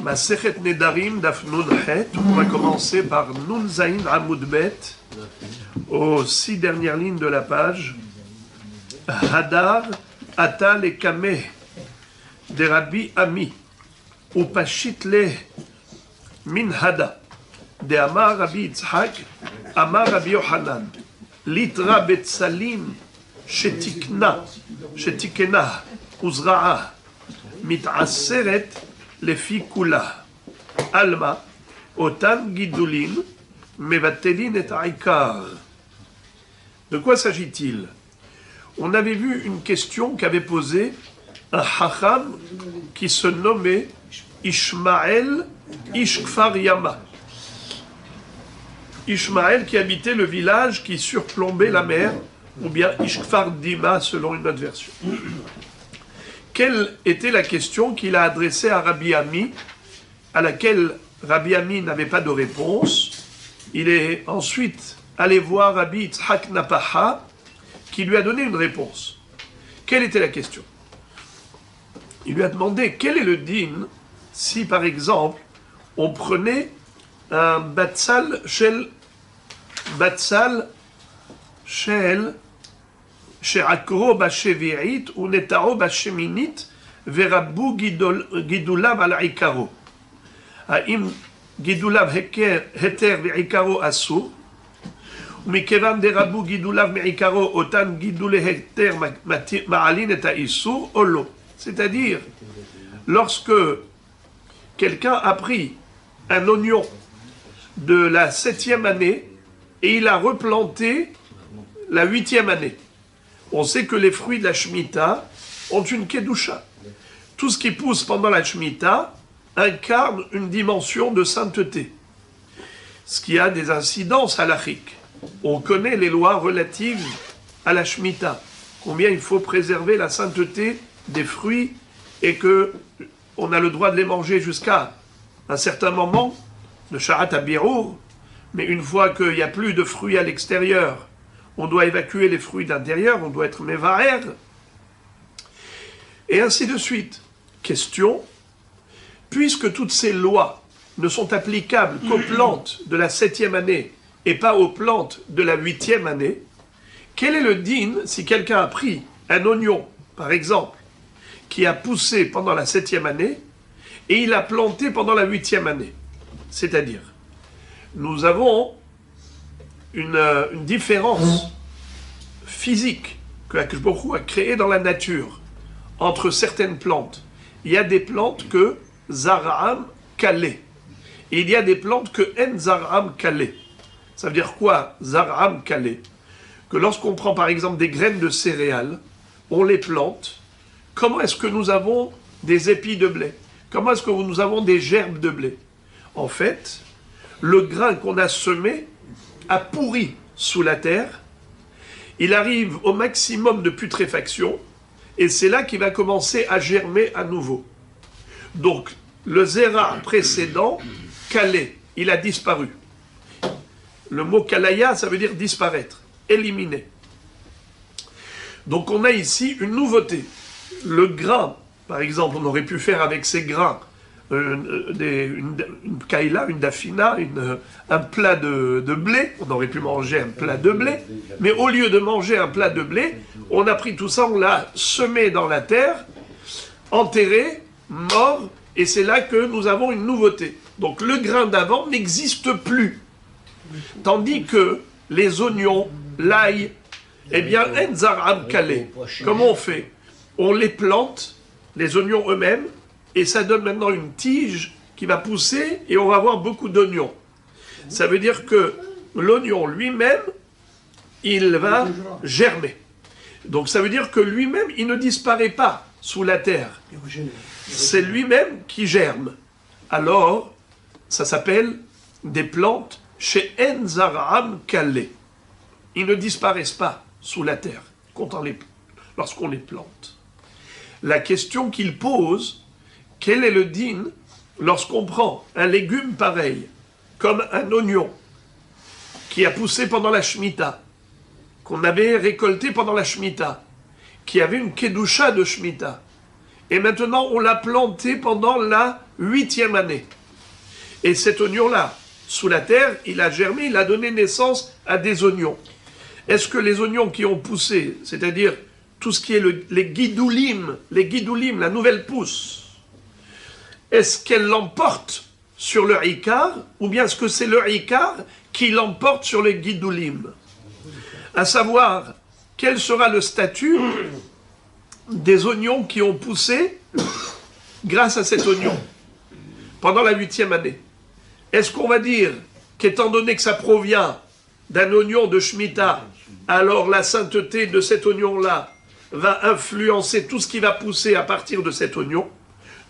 Masechet Nedarim Daf Nun Het. On va commencer par Nun Zain Amud Bet, aux 6 dernières lignes de la page. Hadar Ata Lekame de Rabbi Ami Upashit Le Min Hada de Amar Rabbi Yitzhak Amar Rabbi Yohanan Litra Betsalim Shetikna Uzra'a Mit'aseret Lefi Kula Alma Otan Gidulin Mevatelin et Aikar. De quoi s'agit-il? On avait vu une question qu'avait posée un Hacham qui se nommait Ishmael Ishkfar Yama. Ishmael qui habitait le village qui surplombait la mer, ou bien Ishkfar Dima selon une autre version. Quelle était la question qu'il a adressée à Rabbi Ami, à laquelle Rabbi Ami n'avait pas de réponse? Il est ensuite allé voir Rabbi Yitzhak Napaha, qui lui a donné une réponse. Quelle était la question? Il lui a demandé quel est le din si, par exemple, on prenait un batsal shel she'akro bashevi'it ou netao basheminit verabu gidulav al ikaro. Haim gidulav heter ve'ikaro asur. מכיוון דרבו גידוליו מעיקרו אותן גידולי היתר מעלין את האיסור או לא. C'est-à-dire, lorsque quelqu'un a pris un oignon de la 7e année et il a replanté la 8e année, on sait que les fruits de la Shemitah ont une kedusha. Tout ce qui pousse pendant la Shemitah incarne une dimension de sainteté, ce qui a des incidences halachiques. On connaît les lois relatives à la Shemitah, combien il faut préserver la sainteté des fruits et que on a le droit de les manger jusqu'à un certain moment de Sharat HaBirur, mais une fois qu'il n'y a plus de fruits à l'extérieur, on doit évacuer les fruits d'intérieur, on doit être Mevarer, et ainsi de suite. Question, puisque toutes ces lois ne sont applicables qu'aux plantes de la 7e année, et pas aux plantes de la 8e année, quel est le din si quelqu'un a pris un oignon, par exemple, qui a poussé pendant la 7e année, et il a planté pendant la 8e année? C'est-à-dire, nous avons une différence physique que Akadosh Baruch Hu a créée dans la nature entre certaines plantes. Il y a des plantes que Zara'am Kalé, et il y a des plantes que En Zara'am Kalé. Ça veut dire quoi, Zara'am Kalé? Que lorsqu'on prend par exemple des graines de céréales, on les plante. Comment est-ce que nous avons des épis de blé? Comment est-ce que nous avons des gerbes de blé? En fait, le grain qu'on a semé a pourri sous la terre. Il arrive au maximum de putréfaction et c'est là qu'il va commencer à germer à nouveau. Donc, le zera précédent, Kalé, il a disparu. Le mot kalaya, ça veut dire disparaître, éliminer. Donc on a ici une nouveauté. Le grain, par exemple, on aurait pu faire avec ces grains une kaila, une dafina, un plat de blé. On aurait pu manger un plat de blé. Mais au lieu de manger un plat de blé, on a pris tout ça, on l'a semé dans la terre, enterré, mort, et c'est là que nous avons une nouveauté. Donc le grain d'avant n'existe plus. Tandis que les oignons, l'ail, eh bien, En Zara'am Kalé, comment on fait? On les plante, les oignons eux-mêmes, et ça donne maintenant une tige qui va pousser, et on va avoir beaucoup d'oignons. Ça veut dire que l'oignon lui-même, il va germer. Donc ça veut dire que lui-même, il ne disparaît pas sous la terre. C'est lui-même qui germe. Alors, ça s'appelle des plantes chez En Zara'am Kalé. Ils ne disparaissent pas sous la terre lorsqu'on les plante. La question qu'il pose, quel est le din lorsqu'on prend un légume pareil, comme un oignon, qui a poussé pendant la Shemitah, qu'on avait récolté pendant la Shemitah, qui avait une kedusha de Shemitah, Et maintenant, on l'a planté pendant la 8e année. Et cet oignon-là, sous la terre, il a germé, il a donné naissance à des oignons. Est-ce que les oignons qui ont poussé, c'est-à-dire tout ce qui est les guidoulim, la nouvelle pousse, est-ce qu'elle l'emporte sur le Icar, ou bien est-ce que c'est le Icar qui l'emporte sur les guidoulim? À savoir, quel sera le statut des oignons qui ont poussé grâce à cet oignon pendant la 8e année? Est-ce qu'on va dire qu'étant donné que ça provient d'un oignon de Shemitah, alors la sainteté de cet oignon-là va influencer tout ce qui va pousser à partir de cet oignon?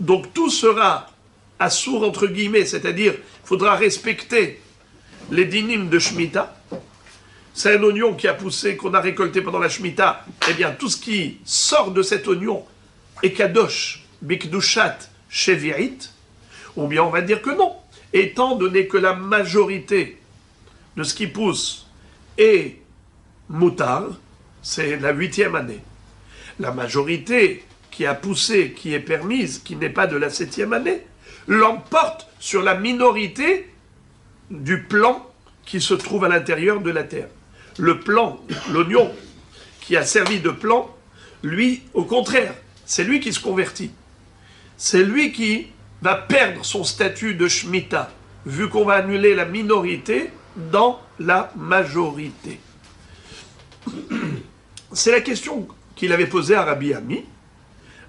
Donc tout sera assour entre guillemets, c'est-à-dire il faudra respecter les dinim de Shemitah. C'est un oignon qui a poussé, qu'on a récolté pendant la Shemitah. Eh bien, tout ce qui sort de cet oignon est kadosh, bikdushat, shevi'it. Ou bien on va dire que non. Étant donné que la majorité de ce qui pousse est moutar, c'est la 8e année. La majorité qui a poussé, qui est permise, qui n'est pas de la 7e année, l'emporte sur la minorité du plant qui se trouve à l'intérieur de la terre. Le plant, l'oignon, qui a servi de plant, lui, au contraire, c'est lui qui se convertit. C'est lui qui va perdre son statut de Shemitah, vu qu'on va annuler la minorité dans la majorité. C'est la question qu'il avait posée à Rabbi Ami.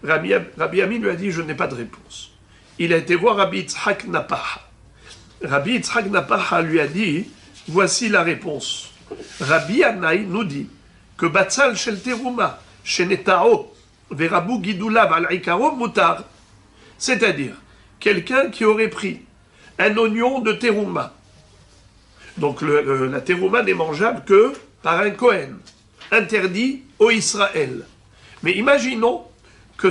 Rabbi Ami lui a dit « Je n'ai pas de réponse ». Il a été voir Rabbi Yitzhak Napaha. Rabbi Yitzhak Napaha lui a dit « Voici la réponse ». Rabbi Anaï nous dit que Batzal Shel Teruma, Shenetao, Verabu Gidulav al Ikaro Mutar, c'est-à-dire quelqu'un qui aurait pris un oignon de Teruma. Donc la Teruma n'est mangeable que par un Kohen, interdit au Israël. Mais imaginons que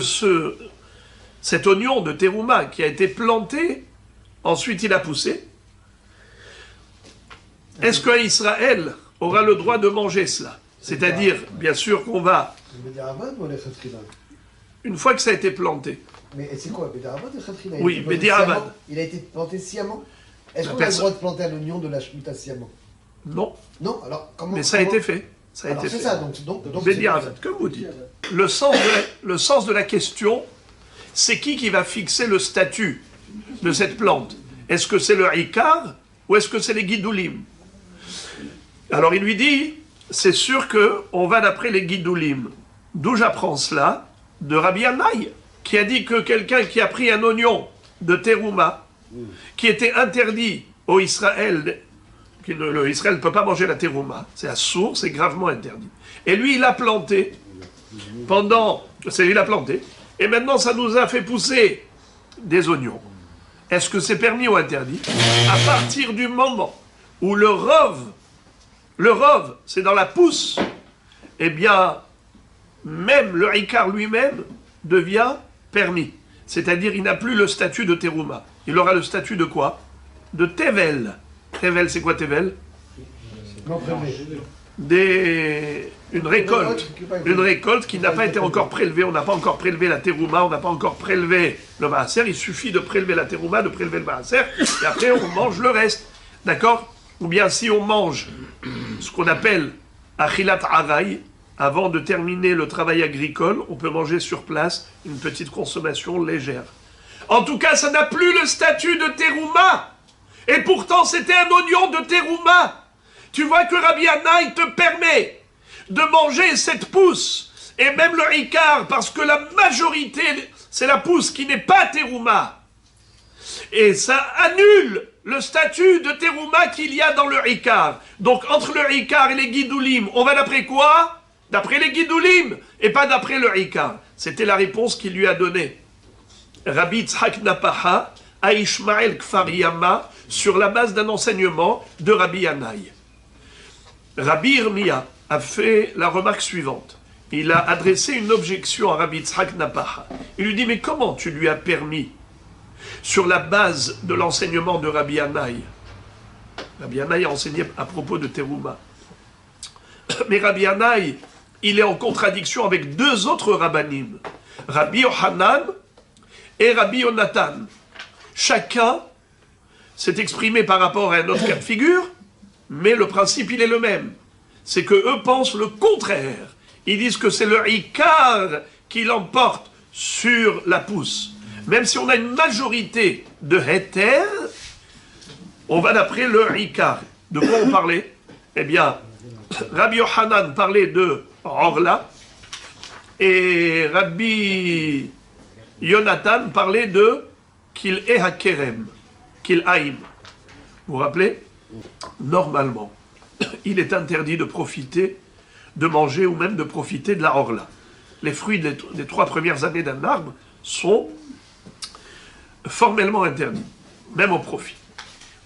cet oignon de Teruma qui a été planté, ensuite il a poussé. Est-ce qu'un Israël aura le droit de manger cela? C'est-à-dire, bien sûr qu'on va... Une fois que ça a été planté. Mais c'est quoi, Bédarabat ou Khatrina? Oui, Bédarabat. Il a été planté sciemment? Est-ce qu'on a le droit de planter un oignon de la Shemitah sciemment? Non. Non, alors comment... Mais ça a été fait. Ça a alors été c'est fait. ça, donc Bédarabat, comme vous dites. Le sens de la question, c'est qui va fixer le statut de cette plante? Est-ce que c'est le Ikar ou est-ce que c'est les Guidoulim? Alors il lui dit, c'est sûr qu'on va d'après les Guidoulim. D'où j'apprends cela? De Rabbi Anaï, qui a dit que quelqu'un qui a pris un oignon de Teruma, qui était interdit au Israël, l'Israël ne peut pas manger la Teruma, c'est assour, c'est gravement interdit. Et lui, il a planté, il a planté, et maintenant ça nous a fait pousser des oignons. Est-ce que c'est permis ou interdit? À partir du moment où le rov, c'est dans la pousse, eh bien, même le Ikar lui-même devient permis. C'est-à-dire, il n'a plus le statut de Teruma. Il aura le statut de quoi? De Tevel. Tevel, c'est quoi Tevel? Une récolte qui n'a pas été encore prélevée. On n'a pas encore prélevé la Teruma, on n'a pas encore prélevé le Maaser. Il suffit de prélever la Teruma, de prélever le Maaser, et après on mange le reste. D'accord? Ou bien si on mange ce qu'on appelle Achilat Aray, avant de terminer le travail agricole, on peut manger sur place une petite consommation légère. En tout cas, ça n'a plus le statut de Teruma. Et pourtant, c'était un oignon de Teruma. Tu vois que Rabbi Anaï te permet de manger cette pousse, et même le Ikar, parce que la majorité, c'est la pousse qui n'est pas Teruma. Et ça annule le statut de Teruma qu'il y a dans le Ikar. Donc, entre le Ikar et les Guidoulim, on va d'après quoi? D'après les Guidoulim, et pas d'après le Ikar. C'était la réponse qu'il lui a donnée Rabbi Yitzhak Napaha à Ishmael Kfar Yama sur la base d'un enseignement de Rabbi Anaï. Rabbi Irmia a fait la remarque suivante. Il a adressé une objection à Rabbi Yitzhak Napaha. Il lui dit, mais comment tu lui as permis, sur la base de l'enseignement de Rabbi Anaï? Rabbi Anaï a enseigné à propos de Teruma. Mais Rabbi Anaï, il est en contradiction avec deux autres rabbanim. Rabbi Yohanan et Rabbi Yonatan. Chacun s'est exprimé par rapport à un autre cas de figure, mais le principe, il est le même. C'est que eux pensent le contraire. Ils disent que c'est le Ikar qui l'emporte sur la pousse. Même si on a une majorité de Heter, on va d'après le Ikar. De quoi on parlait? Eh bien, Rabbi Yohanan parlait de Orla, et Rabbi Yonatan parlait de Kil e Hakerem, Kil Haïm. Vous vous rappelez? Normalement, il est interdit de profiter, de manger ou même de profiter de la Orla. Les fruits des 3 premières années d'un arbre sont formellement interdits, même au profit.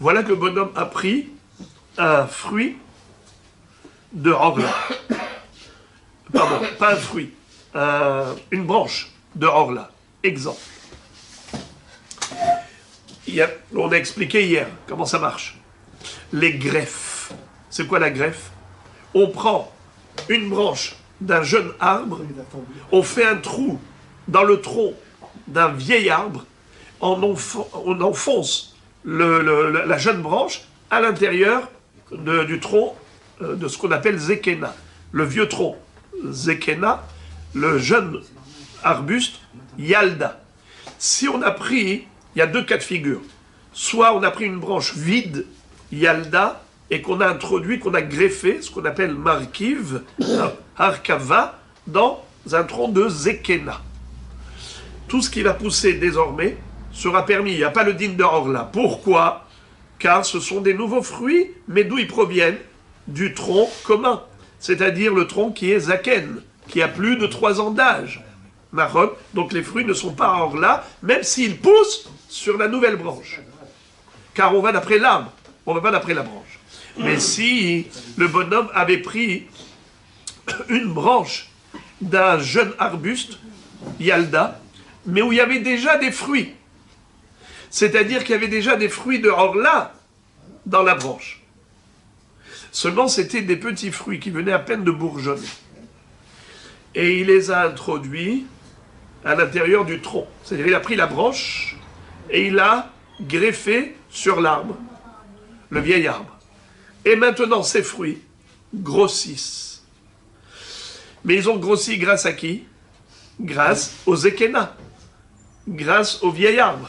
Voilà que le bonhomme a pris un fruit de Orla. Pardon, pas un fruit, une branche de Orla. Exemple. On a expliqué hier comment ça marche. Les greffes. C'est quoi la greffe? On prend une branche d'un jeune arbre, on fait un trou dans le tronc d'un vieil arbre, on enfonce la jeune branche à l'intérieur du tronc de ce qu'on appelle Zekena, le vieux tronc. Zekena, le jeune arbuste, Yalda. Si on a pris, il y a 2 cas de figure. Soit on a pris une branche vide, Yalda, et qu'on a introduit, qu'on a greffé, ce qu'on appelle Markiv, Arkava, dans un tronc de Zekena. Tout ce qui va pousser désormais sera permis. Il n'y a pas le din de Orla. Pourquoi? Car ce sont des nouveaux fruits, mais d'où ils proviennent? Du tronc commun, c'est-à-dire le tronc qui est Zaken, qui a plus de 3 ans d'âge. Donc les fruits ne sont pas Orla, même s'ils poussent sur la nouvelle branche. Car on va d'après l'arbre, on ne va pas d'après la branche. Mais si le bonhomme avait pris une branche d'un jeune arbuste, Yalda, mais où il y avait déjà des fruits, c'est-à-dire qu'il y avait déjà des fruits de Orla dans la branche. Seulement, c'était des petits fruits qui venaient à peine de bourgeonner. Et il les a introduits à l'intérieur du tronc. C'est-à-dire qu'il a pris la branche et il l'a greffé sur l'arbre, le vieil arbre. Et maintenant, ces fruits grossissent. Mais ils ont grossi grâce à qui? Grâce aux Zekena, grâce au vieil arbre.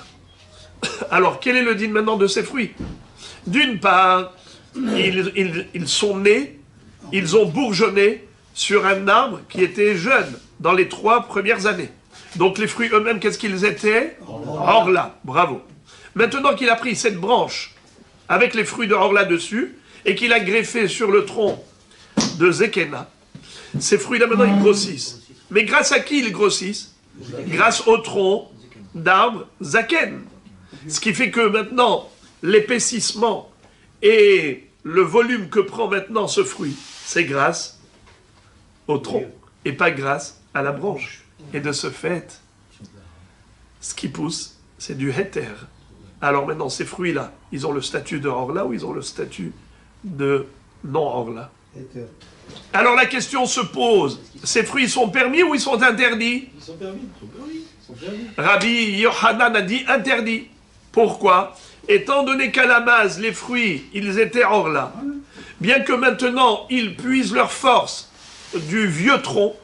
Alors, quel est le din maintenant de ces fruits? D'une part, ils sont nés, ils ont bourgeonné sur un arbre qui était jeune dans les 3 premières années. Donc les fruits eux-mêmes, qu'est-ce qu'ils étaient? Orla, bravo. Maintenant qu'il a pris cette branche avec les fruits de Orla dessus et qu'il a greffé sur le tronc de Zekena, ces fruits-là maintenant ils grossissent. Mais grâce à qui ils grossissent? Grâce au tronc d'arbre Zaken. Ce qui fait que maintenant, l'épaississement et le volume que prend maintenant ce fruit, c'est grâce au tronc et pas grâce à la branche. Et de ce fait, ce qui pousse, c'est du Heter. Alors maintenant, ces fruits-là, ils ont le statut de Orla ou ils ont le statut de non-Orla? Alors la question se pose, ces fruits sont permis ou ils sont interdits? Ils sont permis. Rabbi Yohanan a dit interdit. Pourquoi? Étant donné qu'à la base, les fruits, ils étaient Orla, bien que maintenant, ils puisent leur force du vieux tronc,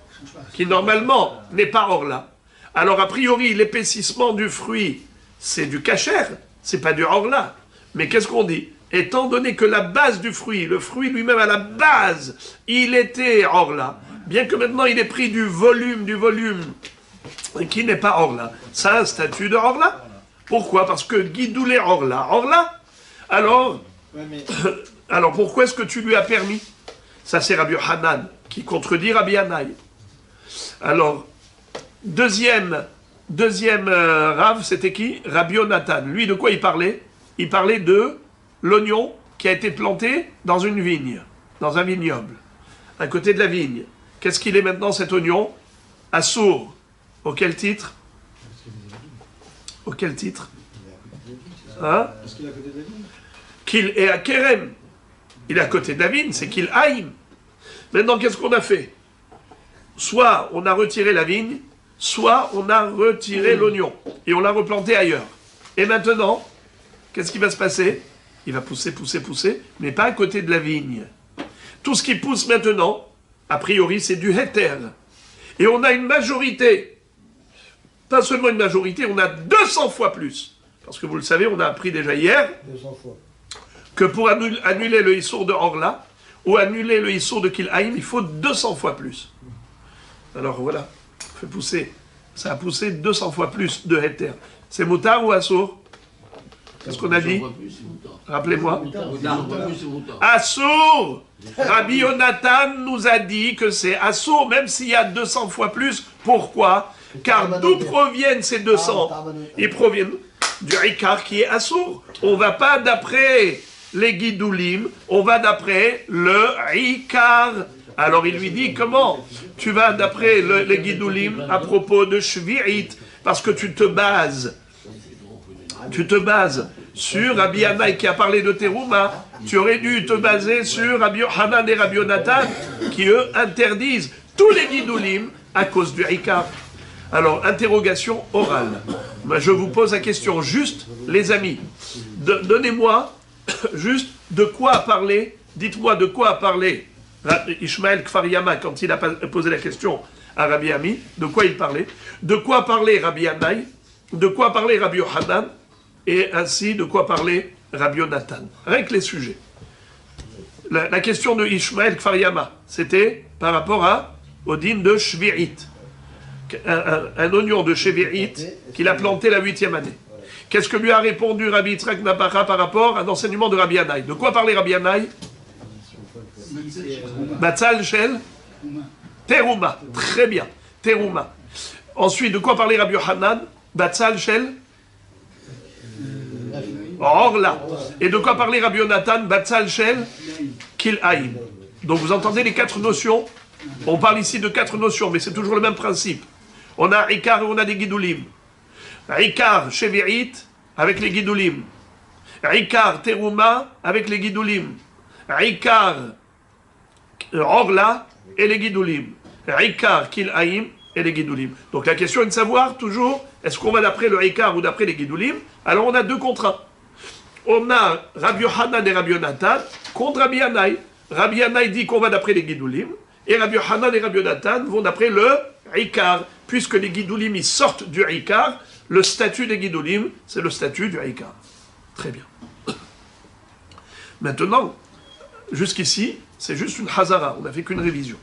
qui normalement n'est pas Orla. Alors a priori, l'épaississement du fruit, c'est du Kacher, c'est pas du Orla. Mais qu'est-ce qu'on dit? Étant donné que la base du fruit, le fruit lui-même à la base, il était Orla, bien que maintenant il ait pris du volume qui n'est pas Orla. Ça a un statut de Orla. Pourquoi? Parce que Guidoulé Orla. Alors, alors pourquoi est-ce que tu lui as permis? Ça c'est Rabbi Hanan qui contredit Rabbi Yanaï. Alors, deuxième Rav, c'était qui? Rabbi Yonatan. Lui, de quoi il parlait? Il parlait de l'oignon qui a été planté dans une vigne, dans un vignoble, à côté de la vigne. Qu'est-ce qu'il est maintenant cet oignon? Assour. Auquel titre? Auquel titre? Hein? Parce qu'il est à côté de la vigne. Qu'il est à Kerem. Il est à côté de la vigne, c'est qu'il haïm. Maintenant, qu'est-ce qu'on a fait? Soit on a retiré la vigne, soit on a retiré l'oignon et on l'a replanté ailleurs. Et maintenant, qu'est-ce qui va se passer? Il va pousser, pousser, pousser, mais pas à côté de la vigne. Tout ce qui pousse maintenant, a priori, c'est du héter. Et on a une majorité, pas seulement une majorité, on a 200 fois plus. Parce que vous le savez, on a appris déjà hier 200 fois. que pour annuler le issour de Orla, ou annuler le issour de Kilhaïm, il faut 200 fois plus. Alors voilà, fait pousser. Ça a poussé 200 fois plus de héter. C'est moutard ou assour? Qu'est-ce qu'on a dit? Rappelez-moi. Assour! Rabbi Yonatan nous a dit que c'est assour, même s'il y a 200 fois plus. Pourquoi? Car d'où proviennent ces 200? Ils proviennent du Ikar qui est assour. On ne va pas d'après les Guidoulim, on va d'après le Ikar. Alors il lui dit, comment tu vas d'après les Guidoulim à propos de Shvi'it? Parce que tu te bases sur Rabbi Yannai qui a parlé de Terouma. Tu aurais dû te baser sur Rabbi Yohanan et Rabbi Yonatan qui eux interdisent tous les Guidoulim à cause du Ikar. Alors, interrogation orale. Moi, je vous pose la question juste, les amis. Donnez-moi juste de quoi a parlé, dites-moi de quoi a parlé Ishmael Kfariyama quand il a posé la question à Rabbi Ami, de quoi il parlait, de quoi parlait Rabbi Yannai, de quoi parlait Rabbi Yohanan, et ainsi de quoi parlait Rabbi Yonatan. Rien que les sujets. La question de Ishmael Kfariyama, c'était par rapport au din de Shvi'it. Un oignon de Shvi'it qu'il a planté la 8e année. Qu'est-ce que lui a répondu Rabbi Yitzhak Napara par rapport à l'enseignement de Rabbi Yannai? De quoi parlait Rabbi Yannai? Batzal Shel Terouma. Très bien. Terouma. Ensuite, de quoi parlait Rabbi Yohanan? Batzal Shel Orla. Et de quoi parlait Rabbi Yonatan? Batzal Shel Kilhaïm. Donc vous entendez les 4 notions? On parle ici de 4 notions, mais c'est toujours le même principe. On a Ikar et on a des Guidoulim. Ikar Shevi'it avec les Guidoulim. Ikar Terouma avec les Guidoulim. Ikar Orla et les Guidoulim. Ikar Kilhaïm et les Guidoulim. Donc la question est de savoir toujours, est-ce qu'on va d'après le Ikar ou d'après les Guidoulim? Alors on a 2 contre 1. On a Rabbi Yohanan et Rabbi Yonatan contre Rabbi Yannai. Rabbi Yannai dit qu'on va d'après les Guidoulim. Et Rabbi Yohanan et Rabbi Yonatan vont d'après le Ikar. Puisque les Guidoulim ils sortent du Ikar, le statut des Guidoulim, c'est le statut du Ikar. Très bien. Maintenant, jusqu'ici, c'est juste une Hazara, on n'a fait qu'une révision.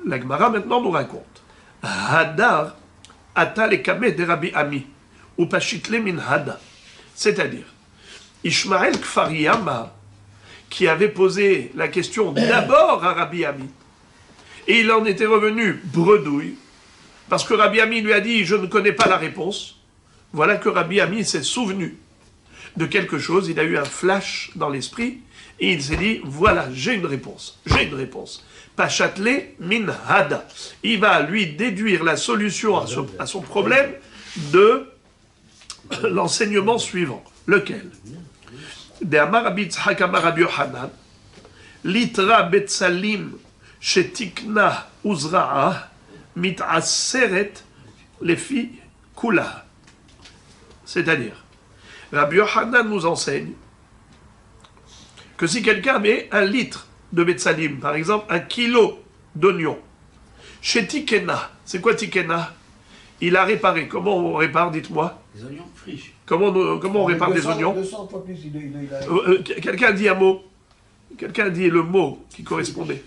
La Gemara maintenant nous raconte Hadar atal ekame de Rabbi Ami ou pashitle min hada. C'est-à-dire, Ishmael Kfariyama, qui avait posé la question d'abord à Rabbi Ami, et il en était revenu bredouille, parce que Rabbi Ami lui a dit « je ne connais pas la réponse », voilà que Rabbi Ami s'est souvenu de quelque chose, il a eu un flash dans l'esprit, et il s'est dit « voilà, j'ai une réponse. Pachatle min hada ». Il va lui déduire la solution à son problème de l'enseignement suivant. Lequel? De Amar Rabbi Yitzhak Amar Rabbi Yohanan, Litra Betsalim Shetikna Uzra'a Mit'aseret Lefi Kula. C'est-à-dire, Rabbi Yohanan nous enseigne que si quelqu'un met 1 litre de Betsalim, par exemple 1 kilo d'oignon, chez Tikena, c'est quoi Tikena? Il a réparé. Comment on répare, dites-moi? Les oignons friches. Comment on répare des oignons? 200 fois plus, il a... Quelqu'un dit un mot. Quelqu'un dit le mot qui correspondait.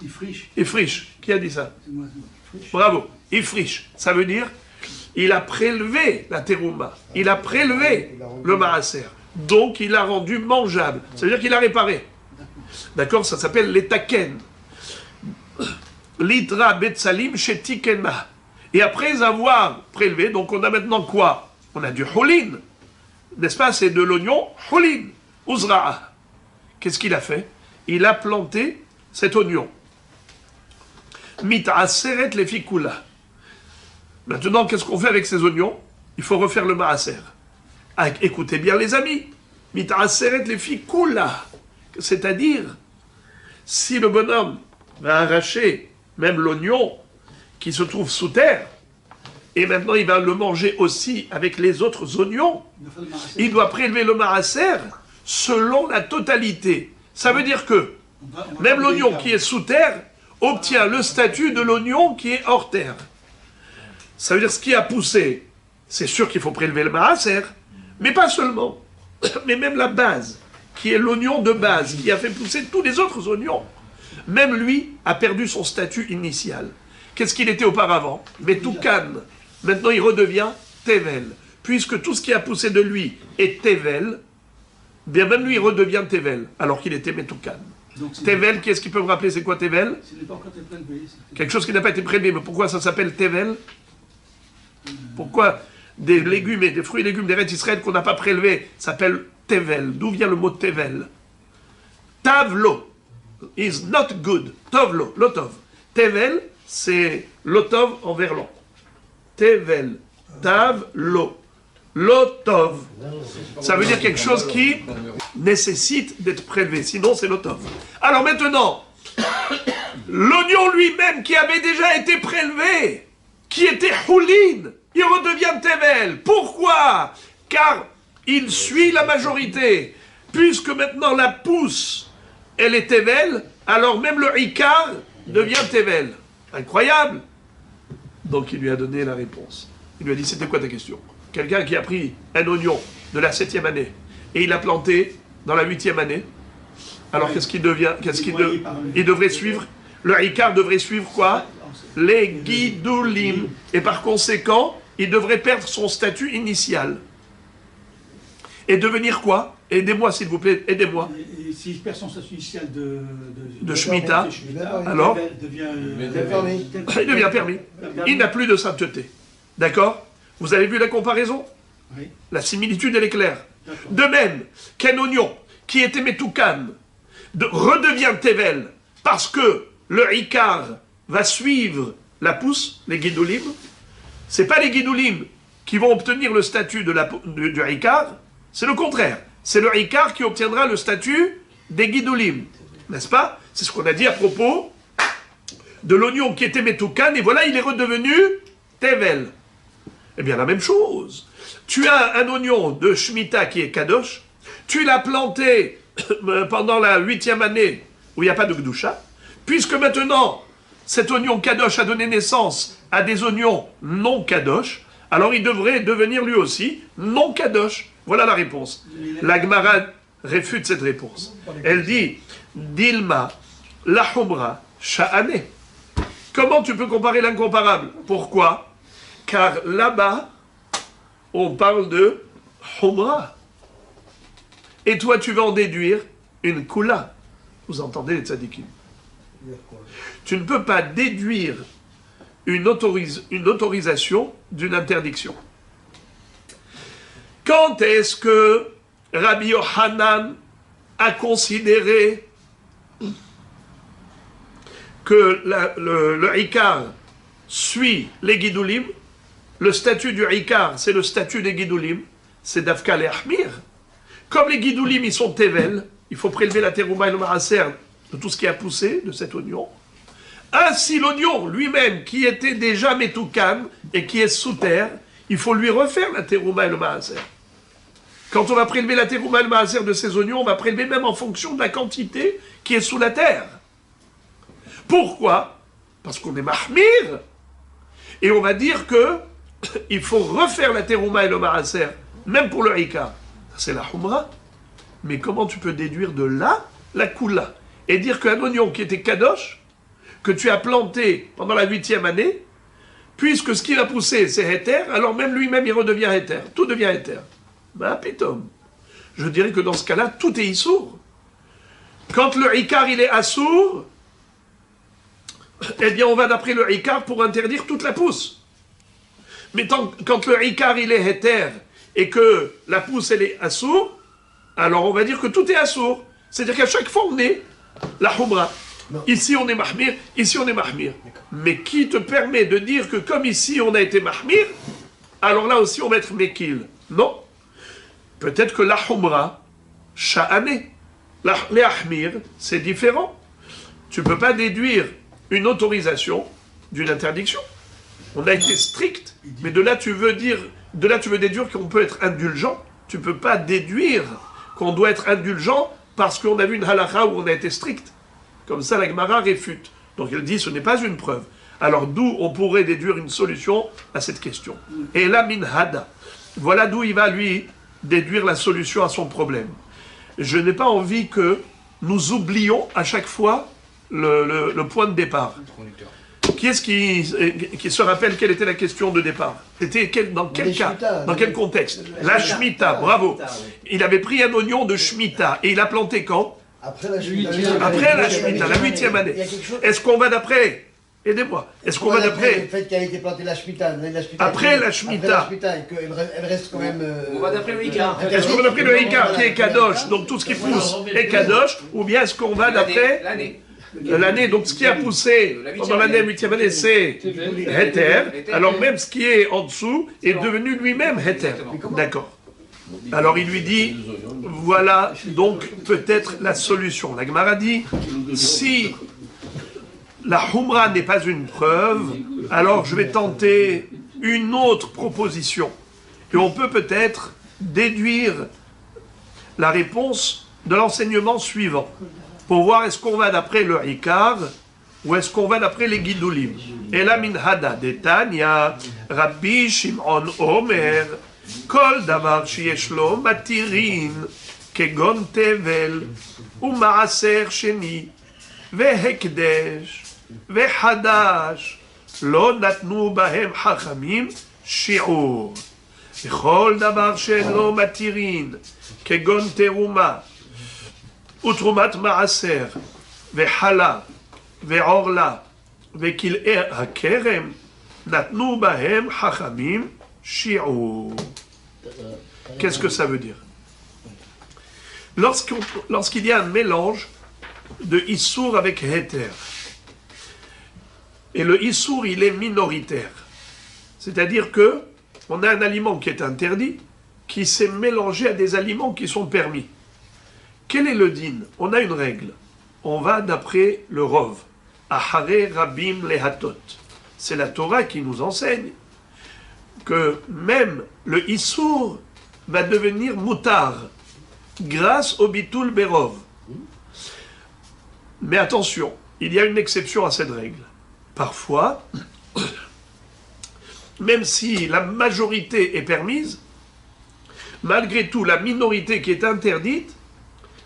Ifriche. Ifriche. Qui a dit ça? C'est moi. Ifriche. Bravo. Ifriche. Ça veut dire, il a prélevé la terouma. Il a prélevé le maaser. Donc, il l'a rendu mangeable. Ça veut dire qu'il a réparé. D'accord? Ça s'appelle l'étaken. Litra betsalim chez Tikena. Et après avoir prélevé, donc on a maintenant quoi? On a du holin. N'est-ce pas? C'est de l'oignon holin. Uzra'a. Qu'est-ce qu'il a fait? Il a planté cet oignon. Mit'aseret le fikula. Maintenant, qu'est-ce qu'on fait avec ces oignons? Il faut refaire le maaser. Ah, écoutez bien les amis. Mit'aseret le fikula. C'est-à-dire, si le bonhomme va arracher même l'oignon qui se trouve sous terre, et maintenant il va le manger aussi avec les autres oignons, il doit prélever le maaser selon la totalité. Ça veut dire que même l'oignon qui est sous terre obtient le statut de l'oignon qui est hors terre. Ça veut dire ce qui a poussé, c'est sûr qu'il faut prélever le maaser, mais pas seulement, mais même la base, qui est l'oignon de base, qui a fait pousser tous les autres oignons. Même lui a perdu son statut initial. Qu'est-ce qu'il était auparavant? Metoukan. Maintenant il redevient Tevel. Puisque tout ce qui a poussé de lui est Tevel, bien même lui il redevient Tevel, alors qu'il était Metoukan. Tevel, qu'est-ce qui peut me rappeler c'est quoi Tevel? Quelque chose qui n'a pas été prélevé. Mais pourquoi ça s'appelle Tevel? Pourquoi des légumes et des fruits et légumes des Eretz Israël qu'on n'a pas prélevés s'appellent Tevel? D'où vient le mot Tevel? Tavlo is not good. Tovlo, lotov. Tevel, c'est lotov en verlan. Tevel, tavlo, lotov. Ça veut dire quelque chose qui nécessite d'être prélevé. Sinon, c'est lotov. Alors maintenant, l'oignon lui-même qui avait déjà été prélevé, qui était houlin, il redevient tevel. Pourquoi? Car il suit la majorité. Puisque maintenant la pousse, elle est tevel, alors même le ikar devient tevel. Incroyable. Donc il lui a donné la réponse. Il lui a dit, c'était quoi ta question? Quelqu'un qui a pris un oignon de la 7e année et il l'a planté dans la 8e année, alors qu'est-ce qu'il devient? Il devrait suivre, le ikar devrait suivre quoi? Les guidoulim. Et par conséquent, il devrait perdre son statut initial. Et devenir quoi? Aidez-moi s'il vous plaît, aidez-moi. Et s'il perd son statut initial de Shemitah, alors il devient permis. Il n'a plus de sainteté. D'accord? Vous avez vu la comparaison? Oui. La similitude, elle est claire. De même qu'un oignon qui était Metoukan redevient Tevel parce que le Ikar va suivre la pousse, les Guidoulim. Ce n'est pas les Guidoulim qui vont obtenir le statut du Ikar, c'est le contraire. C'est le Ikar qui obtiendra le statut des Guidoulim. N'est-ce pas? C'est ce qu'on a dit à propos de l'oignon qui était Metoukan, et voilà, il est redevenu Tevel. Eh bien, la même chose. Tu as un oignon de Shemitah qui est Kadosh, tu l'as planté pendant la 8e année où il n'y a pas de Gdusha, puisque maintenant, cet oignon Kadosh a donné naissance à des oignons non Kadosh, alors il devrait devenir lui aussi non Kadosh. Voilà la réponse. La Gemara réfute cette réponse. Elle dit, Dilma, la Humra, Sha'ane. Comment tu peux comparer l'incomparable? Pourquoi? Car là-bas, on parle de Humra. Et toi, tu vas en déduire une Kula. Vous entendez les tzadikim? Tu ne peux pas déduire une autorisation d'une interdiction. Quand est-ce que Rabbi Yochanan a considéré que le Ikar suit les Guidoulim? Le statut du Ikar, c'est le statut des Guidoulim, c'est Dafka et Ahmir. Comme les Guidoulim, ils sont Tevel, il faut prélever la terouma et le maaser de tout ce qui a poussé, de cet oignon. Ainsi, l'oignon lui-même, qui était déjà Metoukan et qui est sous terre, il faut lui refaire la terouma et le maaser. Quand on va prélever la terouma et le maaser de ces oignons, on va prélever même en fonction de la quantité qui est sous la terre. Pourquoi? Parce qu'on est mahmir. Et on va dire que il faut refaire la terouma et le maaser, même pour le Ikar. C'est la humra. Mais comment tu peux déduire de là la kula? Et dire qu'un oignon qui était kadosh, que tu as planté pendant la 8e année, puisque ce qui l'a poussé, c'est héter, alors même lui-même, il redevient héter. Tout devient héter. Ben, pitom. Je dirais que dans ce cas-là, tout est issour. Quand le Ikar, il est assour, eh bien, on va d'après le Ikar pour interdire toute la pousse. Mais quand le Ikar, il est héter, et que la pousse, elle est assour, alors on va dire que tout est assour. C'est-à-dire qu'à chaque fois, on est la humra. Non. Ici, on est mahmir, ici, on est mahmir. Mais qui te permet de dire que comme ici, on a été mahmir, alors là aussi, on va être mekil? Non. Peut-être que la humra, sha'ane, les ahmir, c'est différent. Tu ne peux pas déduire une autorisation d'une interdiction. on a été strict, mais de là tu veux déduire qu'on peut être indulgent. Tu ne peux pas déduire qu'on doit être indulgent parce qu'on a vu une halakha où on a été strict. Comme ça, la Gemara réfute. Donc elle dit, ce n'est pas une preuve. Alors d'où on pourrait déduire une solution à cette question. Et là, min hada. Voilà d'où il va, lui, déduire la solution à son problème. Je n'ai pas envie que nous oublions à chaque fois le point de départ. Qui est-ce qui se rappelle quelle était la question de départ? C'était dans quel cas? Dans quel contexte? La Shemitah, bravo. Il avait pris un oignon de Shemitah et il a planté quand? Après la Shemitah. Après la Shemitah, la 8e année. Est-ce qu'on va d'après? Aidez-moi. Est-ce qu'on va d'après? Le fait qu'elle ait été plantée la Shemitah. Après la Shemitah. Elle reste quand même. On va d'après le Hikar. Est-ce qu'on va d'après le Hikar qui est Kadosh, donc tout ce qui pousse est Kadosh, ou bien est-ce qu'on va d'après l'année, donc ce qui a poussé pendant l'année 8e année, c'est Heter. Alors même ce qui est en dessous est devenu lui-même Heter. D'accord. Alors il lui dit, voilà donc peut-être la solution. La Gemara dit, si la Humra n'est pas une preuve, alors je vais tenter une autre proposition. Et on peut peut-être déduire la réponse de l'enseignement suivant. Pour voir est-ce qu'on va d'après le Hikar ou est-ce qu'on va d'après les Gidulim. Et la min hada detanya, Rabbi Shimon Omer, Kol davar sheyesh lo matirin, kegon tevel, umaaser sheni, vehekdesh, vehadash, lo natnu bahem hachamim, shi'ur. וכל דבר שאינו מתירין, כגון תרומה, ותרומת מעשר, וחלה, ועורלה, וכלאי הכרם, נתנו בהם חכמים שיעור. Qu'est-ce que ça veut dire? Lorsqu'il y a un mélange de Issour avec Heter, et le Issour il est minoritaire, c'est-à-dire que on a un aliment qui est interdit, qui s'est mélangé à des aliments qui sont permis. Quel est le din? On a une règle. On va d'après le Rov. Ahare Rabim Lehatot. C'est la Torah qui nous enseigne que même le Issour va devenir moutar grâce au Bitul Berov. Mais attention, il y a une exception à cette règle. Parfois, même si la majorité est permise, malgré tout, la minorité qui est interdite,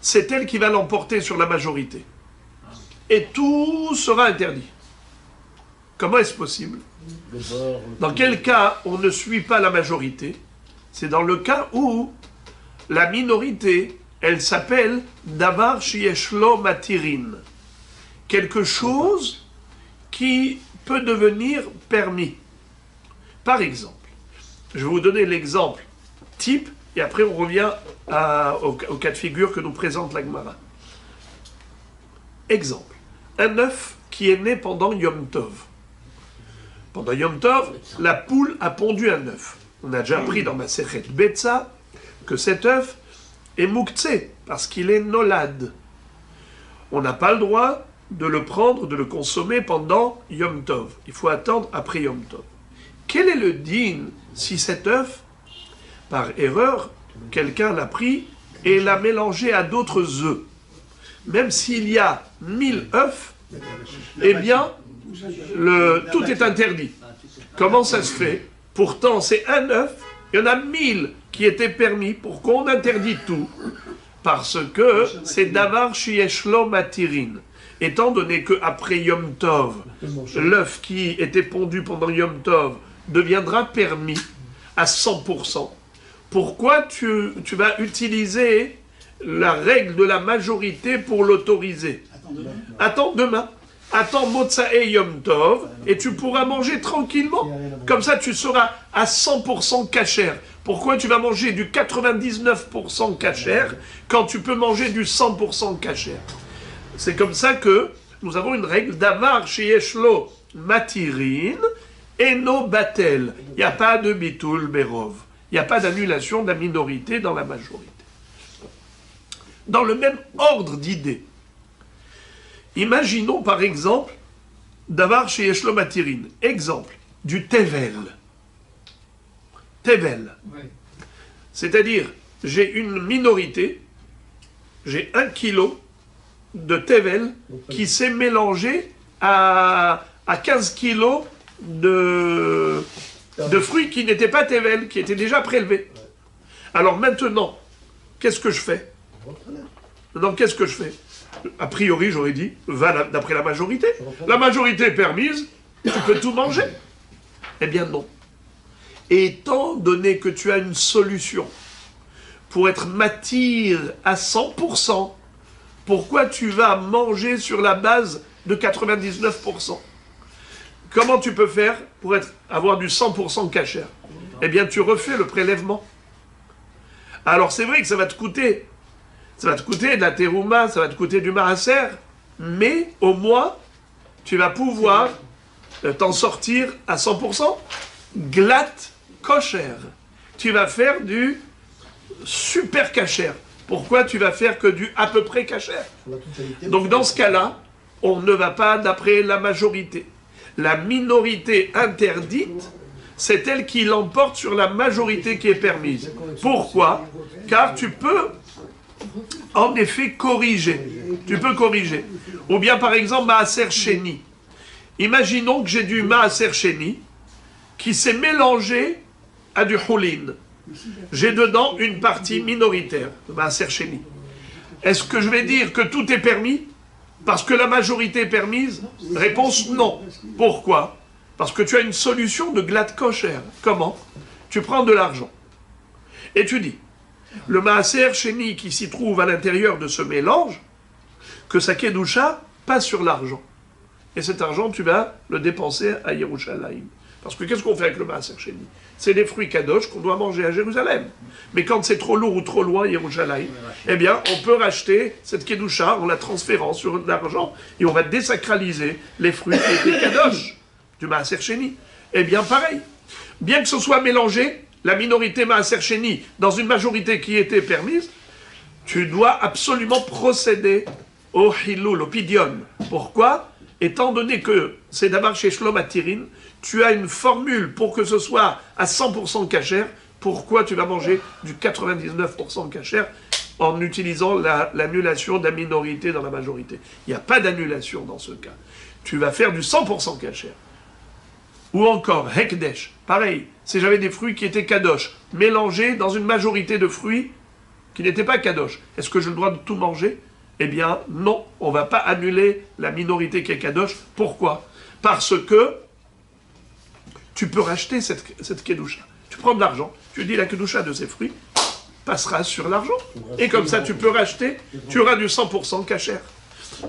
c'est elle qui va l'emporter sur la majorité. Et tout sera interdit. Comment est-ce possible? Dans quel cas on ne suit pas la majorité? C'est dans le cas où la minorité, elle s'appelle Davar Shieshlo Matirin. Quelque chose qui peut devenir permis. Par exemple, je vais vous donner l'exemple type, et après on revient au cas de figure que nous présente la Gemara. Exemple, un œuf qui est né pendant Yom Tov. Pendant Yom Tov, la poule a pondu un œuf. On a déjà appris dans ma Masechet Betsa que cet œuf est mouktsé, parce qu'il est nolad. On n'a pas le droit de le prendre, de le consommer pendant Yom Tov. Il faut attendre après Yom Tov. Quel est le din si cet œuf, par erreur, quelqu'un l'a pris et l'a mélangé à d'autres œufs? Même s'il y a 1000 œufs, eh bien, tout est interdit. Comment ça se fait? Pourtant, c'est un œuf, il y en a 1000 qui étaient permis. Pourquoi on interdit tout? Parce que c'est Davar Shieshlo Matirin. Étant donné qu'après Yom Tov, l'œuf qui était pondu pendant Yom Tov deviendra permis à 100%. Pourquoi tu vas utiliser la règle de la majorité pour l'autoriser? Attends demain. Attends Motsae Yom Tov et tu pourras manger tranquillement. Comme ça, tu seras à 100% kasher. Pourquoi tu vas manger du 99% kasher quand tu peux manger du 100% kasher? C'est comme ça que nous avons une règle d'avar chez Eshlo Matirin et no batel. Il n'y a pas de bitul berov. Il n'y a pas d'annulation de la minorité dans la majorité. Dans le même ordre d'idées, imaginons par exemple d'avar chez Eshlo Matirin. Exemple, du tevel. Tevel. Oui. C'est-à-dire, j'ai une minorité, j'ai 1 kilo de tevel qui s'est mélangé à 15 kilos de fruits qui n'étaient pas tevel, qui étaient déjà prélevés. Alors maintenant, qu'est-ce que je fais? Non, qu'est-ce que je fais? A priori, j'aurais dit, va d'après la majorité. La majorité est permise, tu peux tout manger. Eh bien non. Et étant donné que tu as une solution pour être matir à 100%, pourquoi tu vas manger sur la base de 99%? Comment tu peux faire pour avoir du 100% cachère? Eh bien, tu refais le prélèvement. Alors, c'est vrai que ça va te coûter. Ça va te coûter de la terouma, ça va te coûter du maaser, mais au moins, tu vas pouvoir t'en sortir à 100%. Glatt kosher. Tu vas faire du super cachère. Pourquoi tu vas faire que du à peu près cachère? Donc dans ce cas-là, on ne va pas d'après la majorité. La minorité interdite, c'est elle qui l'emporte sur la majorité qui est permise. Pourquoi? Car tu peux en effet corriger. Tu peux corriger. Ou bien par exemple Maaser Sheni. Imaginons que j'ai du Maaser Sheni qui s'est mélangé à du Houlin. J'ai dedans une partie minoritaire de Maaser Sheni. Est-ce que je vais dire que tout est permis parce que la majorité est permise? Réponse non. Pourquoi? Parce que tu as une solution de glatt kosher. Comment? Tu prends de l'argent et tu dis le Maaser Sheni qui s'y trouve à l'intérieur de ce mélange, que sa kedusha passe sur l'argent. Et cet argent, tu vas le dépenser à Yerushalayim. Parce que qu'est-ce qu'on fait avec le Maaser Sheni? C'est des fruits kadosh qu'on doit manger à Jérusalem. Mais quand c'est trop lourd ou trop loin, Yerushalayim, eh bien, on peut racheter cette kedusha en la transférant sur de l'argent et on va désacraliser les fruits qui étaient kadosh du Maaser Sheni. Eh bien, pareil. Bien que ce soit mélangé, la minorité Maaser Sheni dans une majorité qui était permise, tu dois absolument procéder au Hilul, au Pidion. Pourquoi? Étant donné que c'est d'abord chez Shlom Atirin, tu as une formule pour que ce soit à 100% cachère. Pourquoi tu vas manger du 99% cachère en utilisant l'annulation de la minorité dans la majorité? Il n'y a pas d'annulation dans ce cas. Tu vas faire du 100% cachère. Ou encore, Hekdesh, pareil, si j'avais des fruits qui étaient kadosh, mélangés dans une majorité de fruits qui n'étaient pas kadosh, est-ce que j'ai le droit de tout manger? Eh bien, non, on ne va pas annuler la minorité qui est kadosh. Pourquoi? Parce que tu peux racheter cette kedusha. Tu prends de l'argent, tu dis la kedusha de ces fruits passera sur l'argent. Et comme ça, tu peux racheter, tu auras du 100% cachère.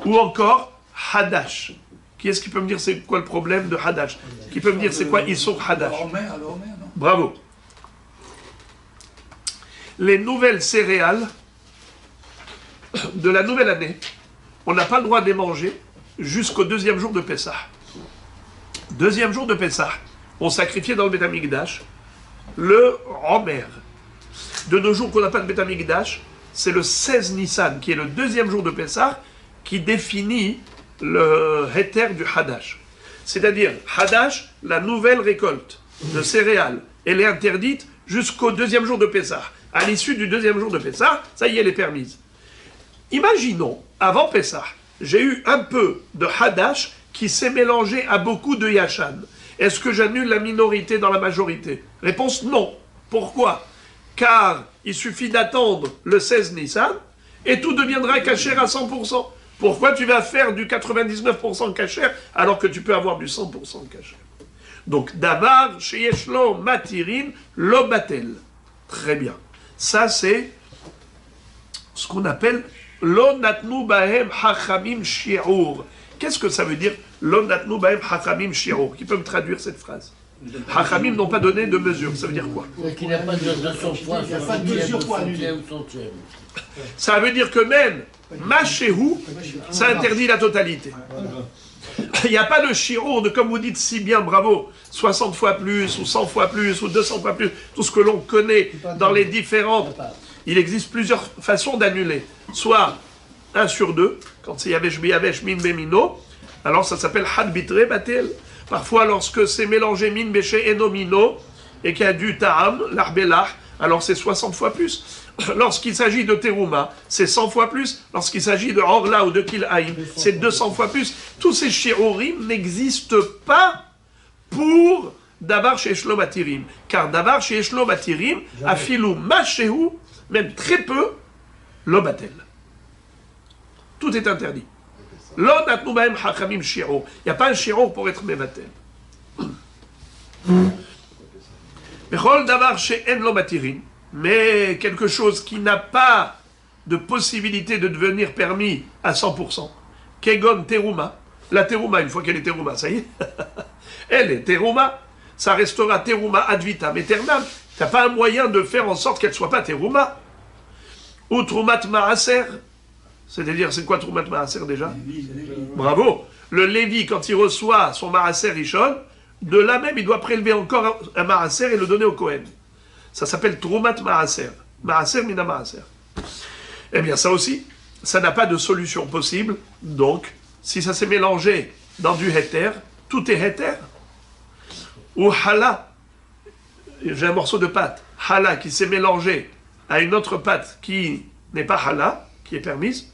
Ou encore, hadash. Qui est-ce qui peut me dire c'est quoi le problème de hadash? Qui peut me dire c'est quoi Issour hadash? Bravo. Les nouvelles céréales de la nouvelle année, on n'a pas le droit de les manger jusqu'au deuxième jour de Pessah. Deuxième jour de Pessah, on sacrifiait dans le Beth Amikdash le Omer. De nos jours qu'on n'a pas de Beth Amikdash, c'est le 16 Nissan, qui est le deuxième jour de Pessah, qui définit le Heter du Hadash. C'est-à-dire, Hadash, la nouvelle récolte de céréales, elle est interdite jusqu'au deuxième jour de Pessah. À l'issue du deuxième jour de Pessah, ça y est, elle est permise. Imaginons, avant Pessah, j'ai eu un peu de Hadash qui s'est mélangé à beaucoup de Yashan. Est-ce que j'annule la minorité dans la majorité? Réponse non. Pourquoi? Car il suffit d'attendre le 16 Nissan et tout deviendra cachère à 100%. Pourquoi tu vas faire du 99% cachère alors que tu peux avoir du 100% cachère? Donc, Davar, chez Yeshlo, Matirin, Lobatel. Très bien. Ça, c'est ce qu'on appelle Lo natnu bahem hachamim shi'ur. Qu'est-ce que ça veut dire Lo natnu bahem hachamim shi'ur? Qui peut me traduire cette phrase? Hachamim n'ont pas donné de mesure. Ça veut dire quoi? Qu'il n'y a pas de surpoids, centième. Ça veut dire que même Machéhu, ça interdit la totalité. Il n'y a pas de shi'ur, de comme vous dites si bien, bravo, 60 fois plus, ou 100 fois plus, ou 200 fois plus, tout ce que l'on connaît dans les différentes. Il existe plusieurs façons d'annuler. Soit 1 sur 2, quand c'est Yavesh Biyavesh Min Bemino, alors ça s'appelle Had Bitre Batel. Parfois, lorsque c'est mélangé min, béché, enomino, et qu'il y a du ta'am, l'arbelah, alors c'est 60 fois plus. Lorsqu'il s'agit de terouma, c'est 100 fois plus. Lorsqu'il s'agit de orla ou de kilhaïm, c'est 200 fois plus. Tous ces shiurim n'existent pas pour davar chez Shlomatirim. Car davar chez Shlomatirim, afilou machehu, même très peu, lobatel. Tout est interdit. Il n'y a pas un shiur pour être mevatel. Mais quelque chose qui n'a pas de possibilité de devenir permis à 100%. Kegon terouma. La terouma, une fois qu'elle est terouma, ça y est. Elle est terouma. Ça restera terouma ad vitam aeternam. Tu n'as pas un moyen de faire en sorte qu'elle ne soit pas terouma. Ou troumat maaser. C'est-à-dire, c'est quoi troumat maaser déjà? Bravo. Le Lévi, quand il reçoit son maaser rishon, de là même, il doit prélever encore un maaser et le donner au Kohen. Ça s'appelle Troumat Maaser. Maaser mina Maaser. Eh bien, ça aussi, ça n'a pas de solution possible. Donc, si ça s'est mélangé dans du héter, tout est héter. Ou hala, j'ai un morceau de pâte, hala qui s'est mélangé à une autre pâte qui n'est pas hala, qui est permise,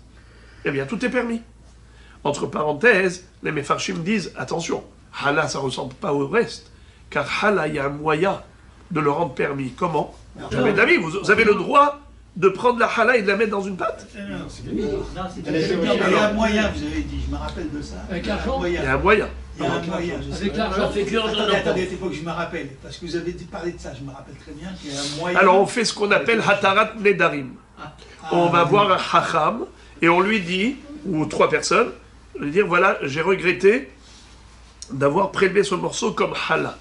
eh bien, tout est permis. Entre parenthèses, les Mefarshim disent, attention, hala, ça ne ressemble pas au reste, car hala, il y a un moyen de le rendre permis. Comment? Jamais d'avis, vous avez le droit de prendre la challah et de la mettre dans une pâte? Il y a un moyen, vous avez dit, je me rappelle de ça. Avec l'argent? Il y a un moyen. Il y a un moyen. Avec l'argent, fait cuire dans Attendez, il faut que je me rappelle, parce que vous avez parlé de ça, je me rappelle très bien qu'il y a un moyen. Alors on fait ce qu'on appelle hatarat nedarim. On va voir un hacham et on lui dit, ou 3 personnes, lui dire voilà, j'ai regretté d'avoir prélevé ce morceau comme challah.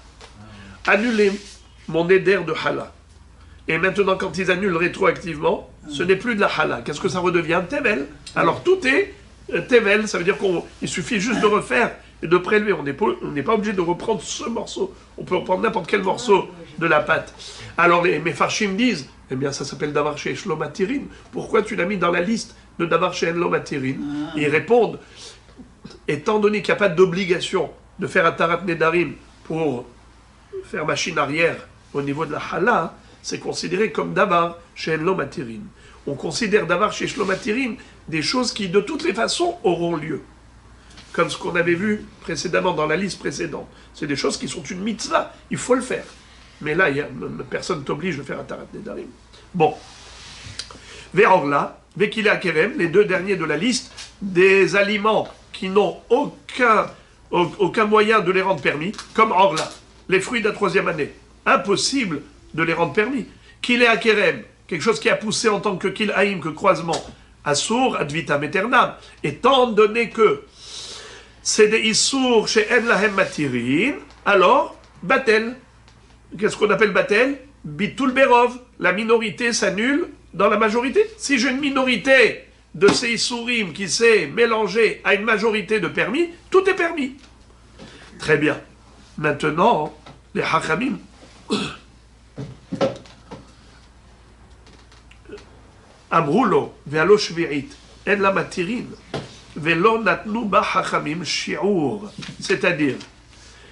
Annulez mon éder de halal. Et maintenant, quand ils annulent rétroactivement, ce n'est plus de la halal. Qu'est-ce que ça redevient? Tevel. Alors tout est tevel, ça veut dire qu'il suffit juste de refaire et de prélever. On n'est pas obligé de reprendre ce morceau. On peut reprendre n'importe quel morceau de la pâte. Alors les Mefarshim disent, eh bien ça s'appelle davar chez Shlomatirin. Pourquoi tu l'as mis dans la liste de davar chez Shlomatirin? Ils répondent, étant donné qu'il n'y a pas d'obligation de faire Atarat Nedarim pour faire machine arrière au niveau de la Hala, c'est considéré comme davar chez Shlomatirin. On considère davar chez Shlomatirin des choses qui de toutes les façons auront lieu. Comme ce qu'on avait vu précédemment dans la liste précédente. C'est des choses qui sont une mitzvah, il faut le faire. Mais là, personne ne t'oblige de faire Atarat Nedarim. Bon. Ve'orla, Ve'kila Kerem, les 2 derniers de la liste, des aliments qui n'ont aucun moyen de les rendre permis, comme Orla, les fruits de la 3e année. Impossible de les rendre permis. Kilé Akerem, quelque chose qui a poussé en tant que Kilhaïm, que croisement, Assour, ad vitam aeternam, étant donné que c'est des Issour chez En Lahem Matirin, alors, Batel. Qu'est-ce qu'on appelle Batel? Bitul Berov. La minorité s'annule dans la majorité. Si j'ai une minorité de ces Issourim qui s'est mélangée à une majorité de permis, tout est permis. Très bien. Maintenant, les Hachamim Amroulo, ve'alo shvi'it, en la matirin, ve'lo natnu ba Hachamim shi'ur. C'est-à-dire,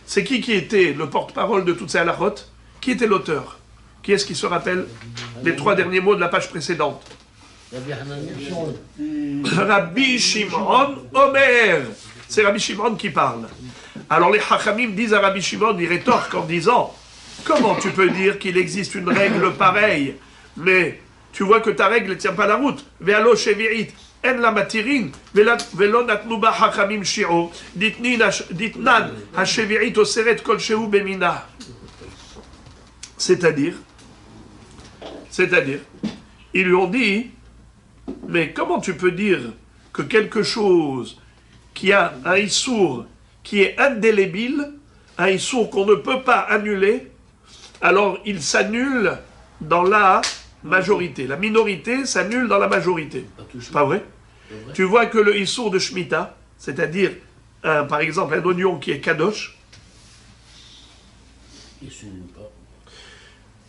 c'est qui était le porte-parole de toutes ces halachot? Qui était l'auteur? Qui est-ce qui se rappelle les 3 derniers mots de la page précédente? Rabbi Shimon Omer. C'est Rabbi Shimon qui parle. Alors les Hachamim disent à Rabbi Shimon, ils rétorquent en disant, comment tu peux dire qu'il existe une règle pareille, mais tu vois que ta règle ne tient pas la route. Ve'alo shevi'it, en la matirin, ve'lo natnu ba Hachamim shi'ur, ditnan ha-shevi'it oseret kol shehu bemina. C'est-à-dire, ils lui ont dit, mais comment tu peux dire que quelque chose qui a un issour qui est indélébile, un issour qu'on ne peut pas annuler, alors il s'annule dans la majorité. La minorité s'annule dans la majorité. Pas vrai? Tu vois que le issour de Shemitah, c'est-à-dire, par exemple, un oignon qui est kadosh,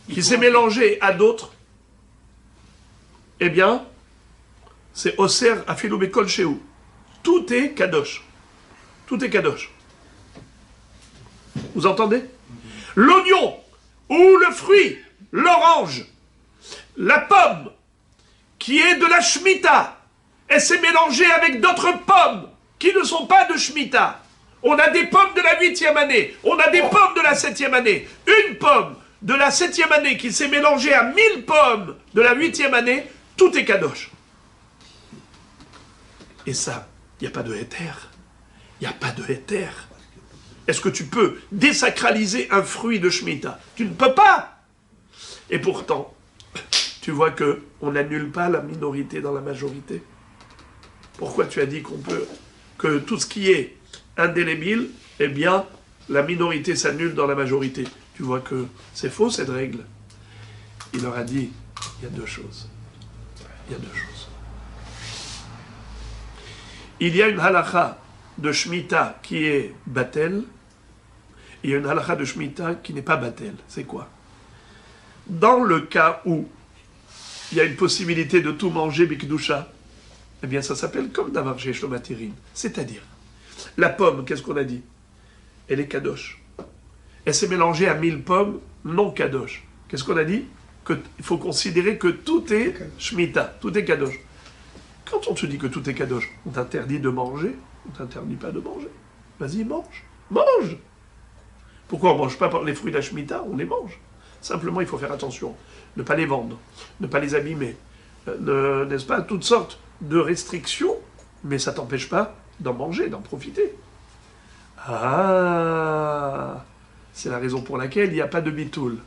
qui s'est mélangé à d'autres, eh bien, c'est Oser Afilou Bekol Shehu. Tout est kadosh. Tout est kadosh. Vous entendez? L'oignon, ou le fruit, l'orange, la pomme, qui est de la Shemitah, elle s'est mélangée avec d'autres pommes qui ne sont pas de Shemitah. On a des pommes de la 8e année, on a des pommes de la 7e année. Une pomme de la 7e année qui s'est mélangée à 1000 pommes de la 8e année, tout est kadosh. Et ça, il n'y a pas de héter. Il n'y a pas de héter. Est-ce que tu peux désacraliser un fruit de Shemitah? Tu ne peux pas. Et pourtant, tu vois qu'on n'annule pas la minorité dans la majorité. Pourquoi tu as dit qu'on peut, que tout ce qui est indélébile, eh bien, la minorité s'annule dans la majorité? Tu vois que c'est faux, cette règle. Il leur a dit, il y a deux choses. Il y a deux choses. Il y a une halakha de Shemitah qui est batel, et il y a une halakha de Shemitah qui n'est pas batel. C'est quoi? Dans le cas où il y a une possibilité de tout manger bikdusha, eh bien ça s'appelle comme davar sheyesh lo matirin. C'est-à-dire, la pomme, qu'est-ce qu'on a dit? Elle est kadosh. Elle s'est mélangée à 1000 pommes non kadosh. Qu'est-ce qu'on a dit? Il faut considérer que tout est Shemitah, tout est kadosh. Quand on te dit que tout est kadosh, on t'interdit de manger, on t'interdit pas de manger. Vas-y, mange. Mange! Pourquoi on ne mange pas les fruits de la Shemitah? On les mange. Simplement, il faut faire attention. Ne pas les vendre, ne pas les abîmer. N'est-ce pas? Toutes sortes de restrictions, mais ça ne t'empêche pas d'en manger, d'en profiter. Ah! C'est la raison pour laquelle il n'y a pas de bitoul.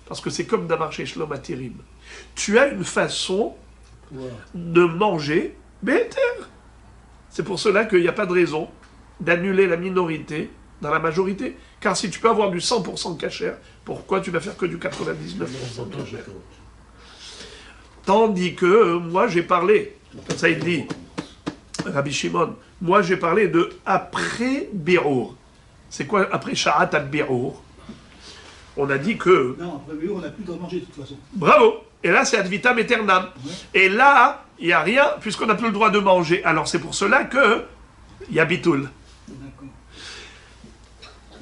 Parce que c'est comme d'avoir chez Shlom Atirim. Tu as une façon de manger béter. C'est pour cela qu'il n'y a pas de raison d'annuler la minorité dans la majorité. Car si tu peux avoir du 100% cachère, pourquoi tu vas faire que du 99% cachère? Tandis que moi j'ai parlé, ça il dit, Rabbi Shimon, moi j'ai parlé de après Birour. C'est quoi après Sha'at al-Birour? On a dit que... Non, après Birour, on n'a plus de manger de toute façon. Bravo! Et là c'est ad vitam aeternam. Ouais. Et là, il n'y a rien, puisqu'on n'a plus le droit de manger. Alors c'est pour cela que il y a bitoul.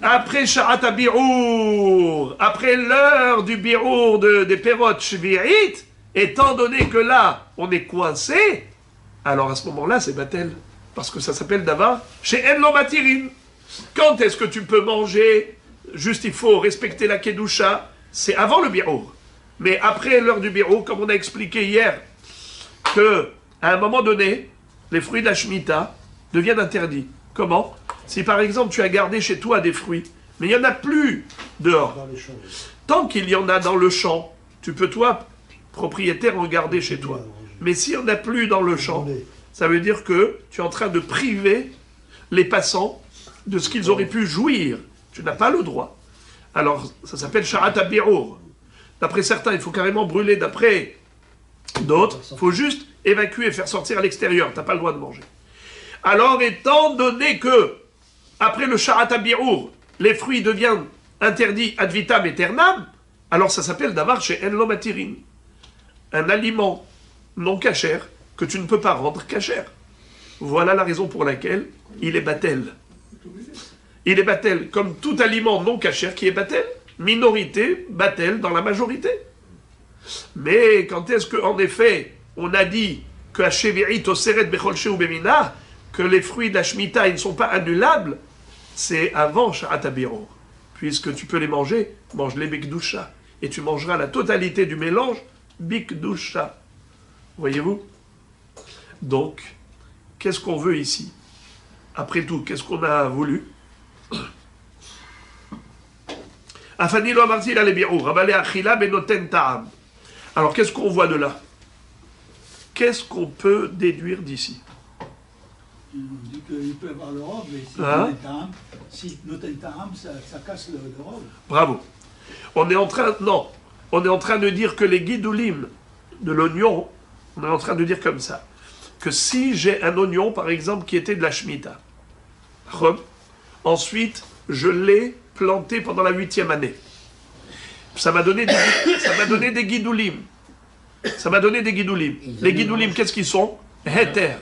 Après Sha'at al-Birour, après l'heure du Birour des Perot Shvi'it, étant donné que là, on est coincé, alors à ce moment-là, c'est batel. Parce que ça s'appelle davar chez Enlo Matirin. Quand est-ce que tu peux manger? Juste, il faut respecter la kedusha. C'est avant le birour. Mais après l'heure du birour, comme on a expliqué hier, que à un moment donné, les fruits de la Shemitah deviennent interdits. Comment? Si par exemple, tu as gardé chez toi des fruits, mais il n'y en a plus dehors. Tant qu'il y en a dans le champ, tu peux, toi, propriétaire, en garder chez toi. Mais s'il n'y en a plus dans le champ, ça veut dire que tu es en train de priver les passants de ce qu'ils auraient pu jouir. Tu n'as pas le droit. Alors, ça s'appelle Sha'at al-Birour. D'après certains, il faut carrément brûler. D'après d'autres, il faut juste évacuer, faire sortir à l'extérieur. Tu n'as pas le droit de manger. Alors, étant donné que, après le Sha'at al-Birour, les fruits deviennent interdits ad vitam aeternam, alors ça s'appelle davar chez Enlo Matirin. Un aliment non cachère que tu ne peux pas rendre cachère. Voilà la raison pour laquelle il est batel. Il est batel comme tout aliment non cachère qui est batel. Minorité, batel dans la majorité. Mais quand est-ce qu'en effet, on a dit que à Shevi'it, au Seret, Becholche ou Bemina, que les fruits de la Shemitah, ils ne sont pas annulables, c'est avant Sha'at al-Birour. Puisque tu peux les manger, mange-les Bikdusha. Et tu mangeras la totalité du mélange Bikdusha. Voyez-vous? Donc, qu'est-ce qu'on veut ici? Après tout, qu'est-ce qu'on a voulu? Alors, qu'est-ce qu'on voit de là? Qu'est-ce qu'on peut déduire d'ici? On dit qu'il peut y avoir le robe, mais si Noten Ta'am, ça casse le robe. Bravo. On est en train de dire que les guidoulim de l'oignon, on est en train de dire comme ça, que si j'ai un oignon, par exemple, qui était de la Shemitah, ensuite, je l'ai planté pendant la 8e année. Ça m'a donné des guidoulim. Ça m'a donné des guidoulim. Les guidoulim, qu'est-ce qu'ils sont? Heter.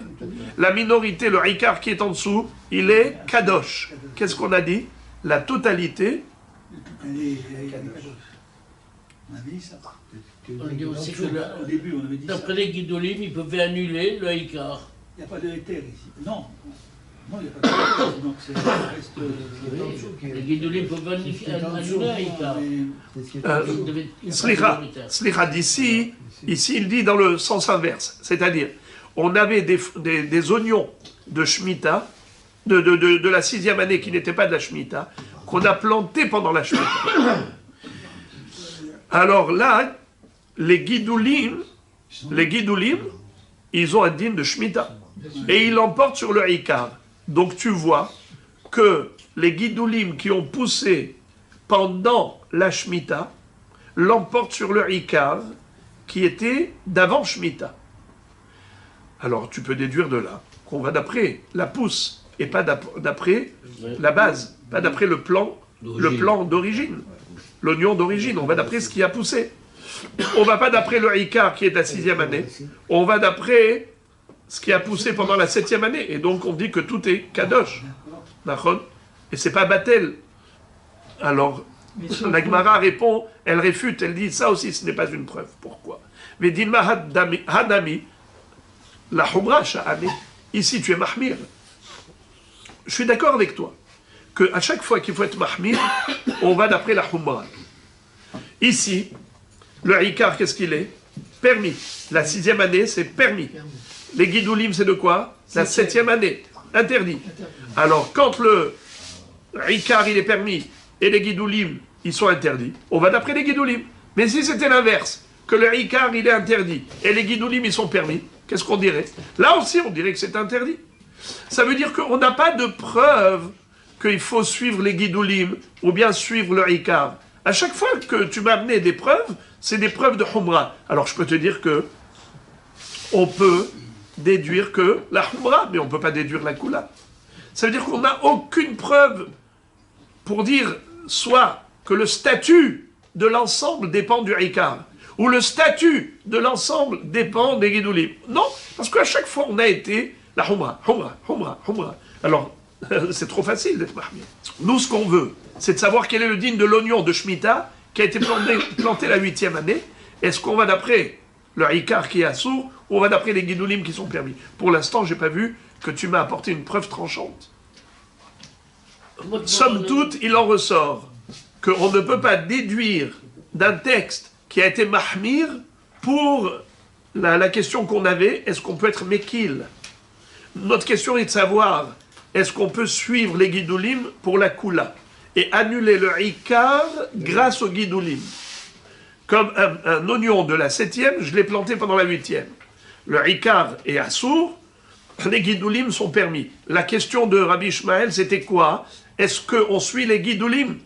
La minorité, le Ricard qui est en dessous, il est Kadosh. Qu'est-ce qu'on a dit? La totalité On a dit ça. On dit aussi que Au début, on avait dit ça. d'après les guidolim, ils pouvaient annuler le Haïkar. Il n'y a pas de terre ici. Non. Non, il n'y a pas de terre. Donc c'est reste. Les guidolim pouvaient annuler le Haïkar. Slicha, d'ici, ici il dit dans le sens inverse, c'est-à-dire on avait des oignons de Shemitah, de la 6e année qui n'étaient pas de la Shemitah, qu'on a plantés pendant la Shemitah. Alors là, les guidoulim, ils ont un din de Shemitah. Et ils l'emportent sur le Haïkar. Donc tu vois que les guidoulim qui ont poussé pendant la Shemitah l'emportent sur le Haïkar qui était d'avant Shemitah. Alors tu peux déduire de là qu'on va d'après la pousse et pas d'après la base, pas d'après le plan d'origine, l'oignon d'origine, on va d'après ce qui a poussé. On va pas d'après le Haïkar qui est de la 6e année, on va d'après ce qui a poussé pendant la 7e année. Et donc on dit que tout est kadosh. Et c'est pas Batel. Alors, la Gemara répond, elle réfute, elle dit ça aussi ce n'est pas une preuve. Pourquoi? Mais Dilma Hadami, la Humra Sha'ami, ici tu es Mahmir. Je suis d'accord avec toi qu'à chaque fois qu'il faut être Mahmir, on va d'après la Humra. Ici, le Haïkar, qu'est-ce qu'il est? Permis. La 6e année, c'est permis. Les guidoulim, c'est de quoi? La 7e année. Interdit. Alors, quand le Haïkar, il est permis, et les guidoulim, ils sont interdits, on va d'après les guidoulim. Mais si c'était l'inverse, que le Haïkar, il est interdit, et les guidoulim, ils sont permis, qu'est-ce qu'on dirait? Là aussi, on dirait que c'est interdit. Ça veut dire qu'on n'a pas de preuve qu'il faut suivre les guidoulim, ou bien suivre le Haïkar. À chaque fois que tu m'as amené des preuves, c'est des preuves de Humra. Alors je peux te dire que on peut déduire que la Humra, mais on ne peut pas déduire la Kula. Ça veut dire qu'on n'a aucune preuve pour dire soit que le statut de l'ensemble dépend du Haïkar, ou le statut de l'ensemble dépend des Guidoulim. Non, parce qu'à chaque fois on a été la Humra. Alors, c'est trop facile d'être Mahmir. Nous, ce qu'on veut, c'est de savoir quel est le digne de l'oignon de Shemitah qui a été planté la 8e année. Est-ce qu'on va d'après le Haïkar qui est assourd, ou on va d'après les guidoulim qui sont permis? Pour l'instant, je n'ai pas vu que tu m'as apporté une preuve tranchante. Somme toute, il en ressort qu'on ne peut pas déduire d'un texte qui a été mahmir pour la question qu'on avait, est-ce qu'on peut être mekil? Notre question est de savoir, est-ce qu'on peut suivre les guidoulim pour la kula et annuler le Haïkar grâce aux guidoulim? Comme un oignon de la 7e, je l'ai planté pendant la 8e. Le Haïkar est assourd, les guidoulim sont permis. La question de Rabbi Ishmael, c'était quoi? Est-ce qu'on suit les guidoulim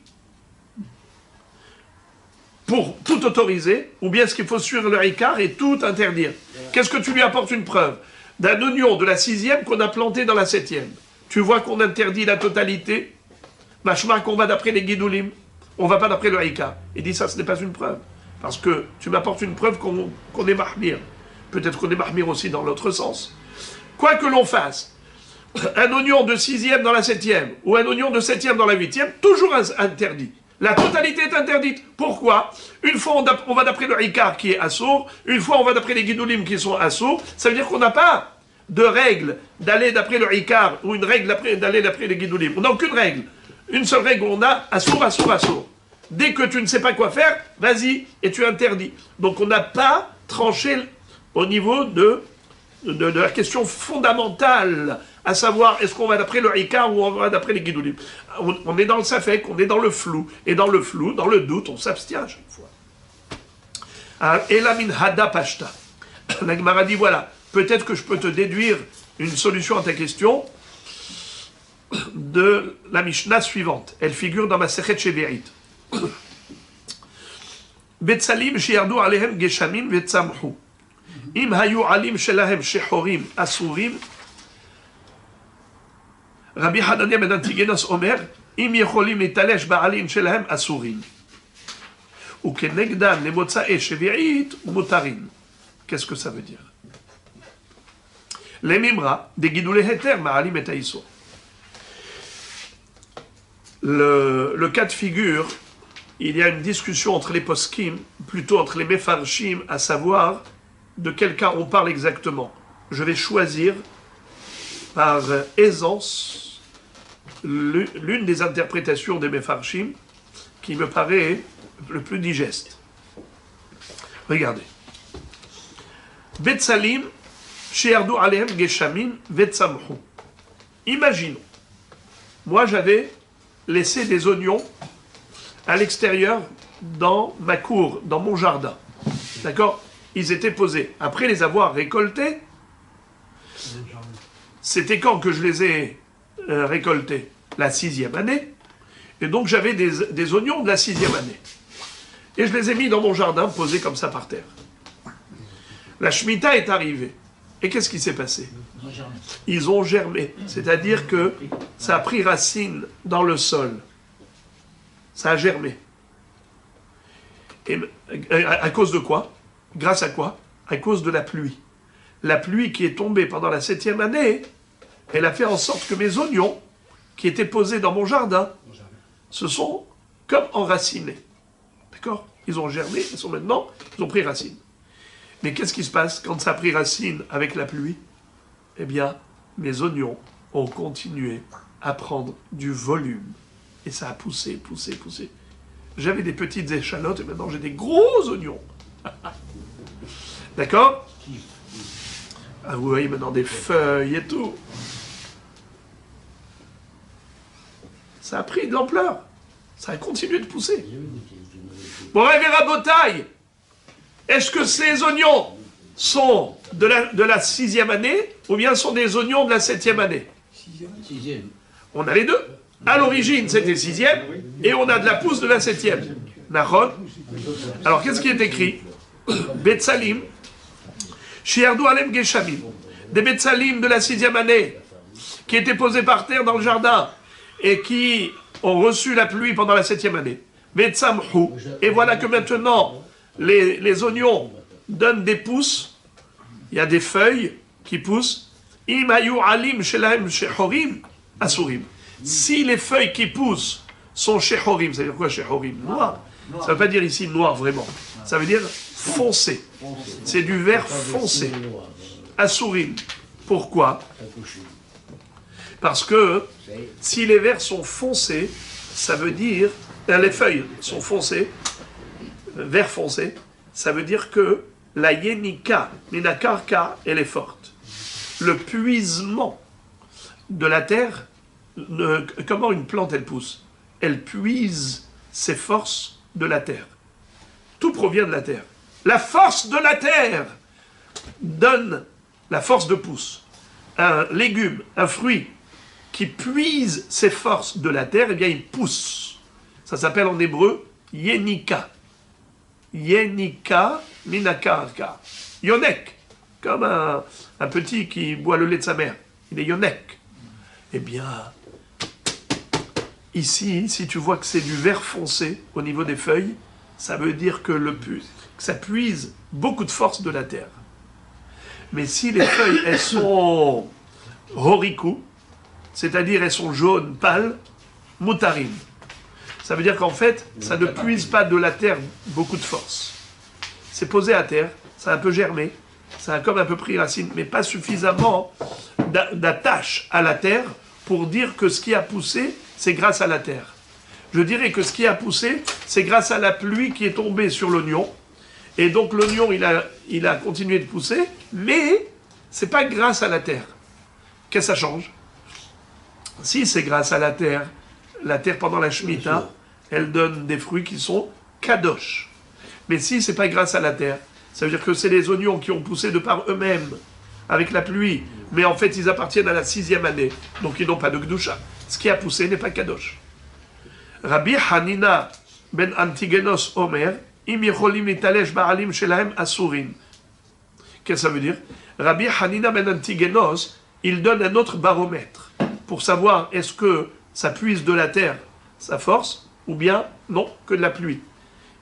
pour tout autoriser, ou bien est-ce qu'il faut suivre le Haïkar et tout interdire? Qu'est-ce que tu lui apportes une preuve? D'un oignon de la 6e qu'on a planté dans la 7e. Tu vois qu'on interdit la totalité? Machma qu'on va d'après les guidoulim, on va pas d'après le Haïkar. Il dit ça, ce n'est pas une preuve. Parce que tu m'apportes une preuve qu'on est mahmir. Peut-être qu'on est mahmir aussi dans l'autre sens. Quoi que l'on fasse, un oignon de 6e dans la 7e, ou un oignon de 7e dans la 8e, toujours interdit. La totalité est interdite. Pourquoi? Une fois on va d'après le Haïkar qui est assourd, une fois on va d'après les guidoulim qui sont assourds, ça veut dire qu'on n'a pas de règle d'aller d'après le Haïkar, ou une règle d'aller d'après les guidoulim. On n'a aucune règle. Une seule règle, on a assourd. Dès que tu ne sais pas quoi faire, vas-y, et tu interdis. Donc on n'a pas tranché au niveau de la question fondamentale, à savoir, est-ce qu'on va d'après le Haïkar ou on va d'après les guidoulim? On est dans le safek, on est dans le flou. Et dans le flou, dans le doute, on s'abstient à chaque fois. Et la min hada pashta. La Gemara dit, voilà, peut-être que je peux te déduire une solution à ta question de la Mishnah suivante. Elle figure dans ma Sechet Shevi'it. Betsalim shiardu alehem geshamim vetsamhu. Im hayu alim shelahem shehorim asurim. Rabbi Hanania ben Antigenos Omer, im yecholim litalesh ba'alim shelahem asurim. Ou kenegdan le motzae shevi'it ou motarim. Qu'est-ce que ça veut dire? Les mimra, des guidoules heter, ma'alim et haïso. Le cas de figure il y a une discussion entre les poskim, plutôt entre les mefarshim, à savoir de quel cas on parle exactement. Je vais choisir par aisance l'une des interprétations des mefarshim qui me paraît le plus digeste. Regardez. Betsalim, she'ardu alehem geshamim vetsamhu. Imaginons, moi j'avais laissé des oignons à l'extérieur dans ma cour, dans mon jardin. D'accord? Ils étaient posés. Après les avoir récoltés, c'était quand que je les ai récoltés? La 6e année. Et donc j'avais des oignons de la 6e année. Et je les ai mis dans mon jardin, posés comme ça par terre. La Shemitah est arrivée. Et qu'est-ce qui s'est passé? Ils ont germé. C'est-à-dire que ça a pris racine dans le sol. Ça a germé. Et à cause de quoi? Grâce à quoi? À cause de la pluie. La pluie qui est tombée pendant la 7e année, elle a fait en sorte que mes oignons, qui étaient posés dans mon jardin, se sont comme enracinés. D'accord? Ils ont germé, ils ont pris racine. Mais qu'est-ce qui se passe quand ça a pris racine avec la pluie? Eh bien, mes oignons ont continué à prendre du volume. Et ça a poussé, poussé, poussé. J'avais des petites échalotes et maintenant j'ai des gros oignons. D'accord? Ah, vous voyez maintenant des feuilles et tout. Ça a pris de l'ampleur. Ça a continué de pousser. Bon, Révéra Botaille, est-ce que ces oignons sont de la 6e année ou bien sont des oignons de la 7e année? 6e. On a les deux. À l'origine, c'était 6e et on a de la pousse de la 7e. Nahon. Alors, qu'est-ce qui est écrit? Betsalim, Shiardu Alem Geshamim. Des Betsalim de la 6e année qui étaient posés par terre dans le jardin et qui ont reçu la pluie pendant la 7e année. Betsamhu. Et voilà que maintenant, les oignons donnent des pousses. Il y a des feuilles qui poussent. Imayu alim shelaim shehorim asurim. Si les feuilles qui poussent sont shehorim, ça veut dire quoi shehorim? Noir. Ça ne veut pas dire ici noir vraiment. Ça veut dire foncé. C'est du vert foncé. Asurim. Pourquoi? Parce que si les vers sont foncés, ça veut dire, les feuilles sont foncées, vert foncé, ça veut dire que la yenika, minakarka, elle est forte. Le puisement de la terre, comment une plante elle pousse? Elle puise ses forces de la terre. Tout provient de la terre. La force de la terre donne la force de pousse. Un légume, un fruit qui puise ses forces de la terre, eh bien il pousse. Ça s'appelle en hébreu yenika. Yenika minakarka. Yonek, comme un petit qui boit le lait de sa mère. Il est yonek. Eh bien, ici, si tu vois que c'est du vert foncé au niveau des feuilles, ça veut dire que ça puise beaucoup de force de la terre. Mais si les feuilles, elles sont horiku, c'est-à-dire elles sont jaunes, pâles, mutarim. Ça veut dire qu'en fait, ça ne puise pas de la terre beaucoup de force. C'est posé à terre, ça a un peu germé, ça a comme un peu pris racine, mais pas suffisamment d'attache à la terre pour dire que ce qui a poussé, c'est grâce à la terre. Je dirais que ce qui a poussé, c'est grâce à la pluie qui est tombée sur l'oignon. Et donc l'oignon, il a continué de pousser, mais c'est pas grâce à la terre. Qu'est-ce que ça change? Si c'est grâce à la terre pendant la Shemitah, elle donne des fruits qui sont kadosh. Mais si c'est pas grâce à la terre, ça veut dire que c'est les oignons qui ont poussé de par eux-mêmes, avec la pluie, mais en fait ils appartiennent à la 6e année, donc ils n'ont pas de Gdusha. Ce qui a poussé n'est pas kadosh. Rabbi Hanina ben Antigenos Omer, im yecholim litalesh ba'alim shelahem asurim. Qu'est-ce que ça veut dire? Rabbi Hanina ben Antigenos, il donne un autre baromètre pour savoir est-ce que ça puise de la terre sa force ou bien non, que de la pluie.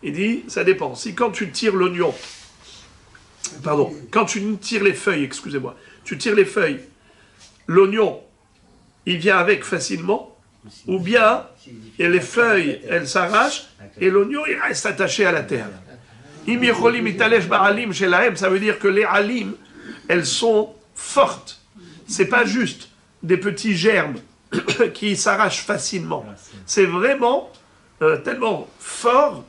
Il dit, ça dépend. Si quand tu tires l'oignon, quand tu tires les feuilles, excusez-moi, tu tires les feuilles, l'oignon, il vient avec facilement, ou bien et les feuilles, elles s'arrachent, et l'oignon, il reste attaché à la terre. Im yecholim italesh ba'alim shelahem, ça veut dire que les alim, elles sont fortes. C'est pas juste des petits germes qui s'arrachent facilement. C'est vraiment tellement fort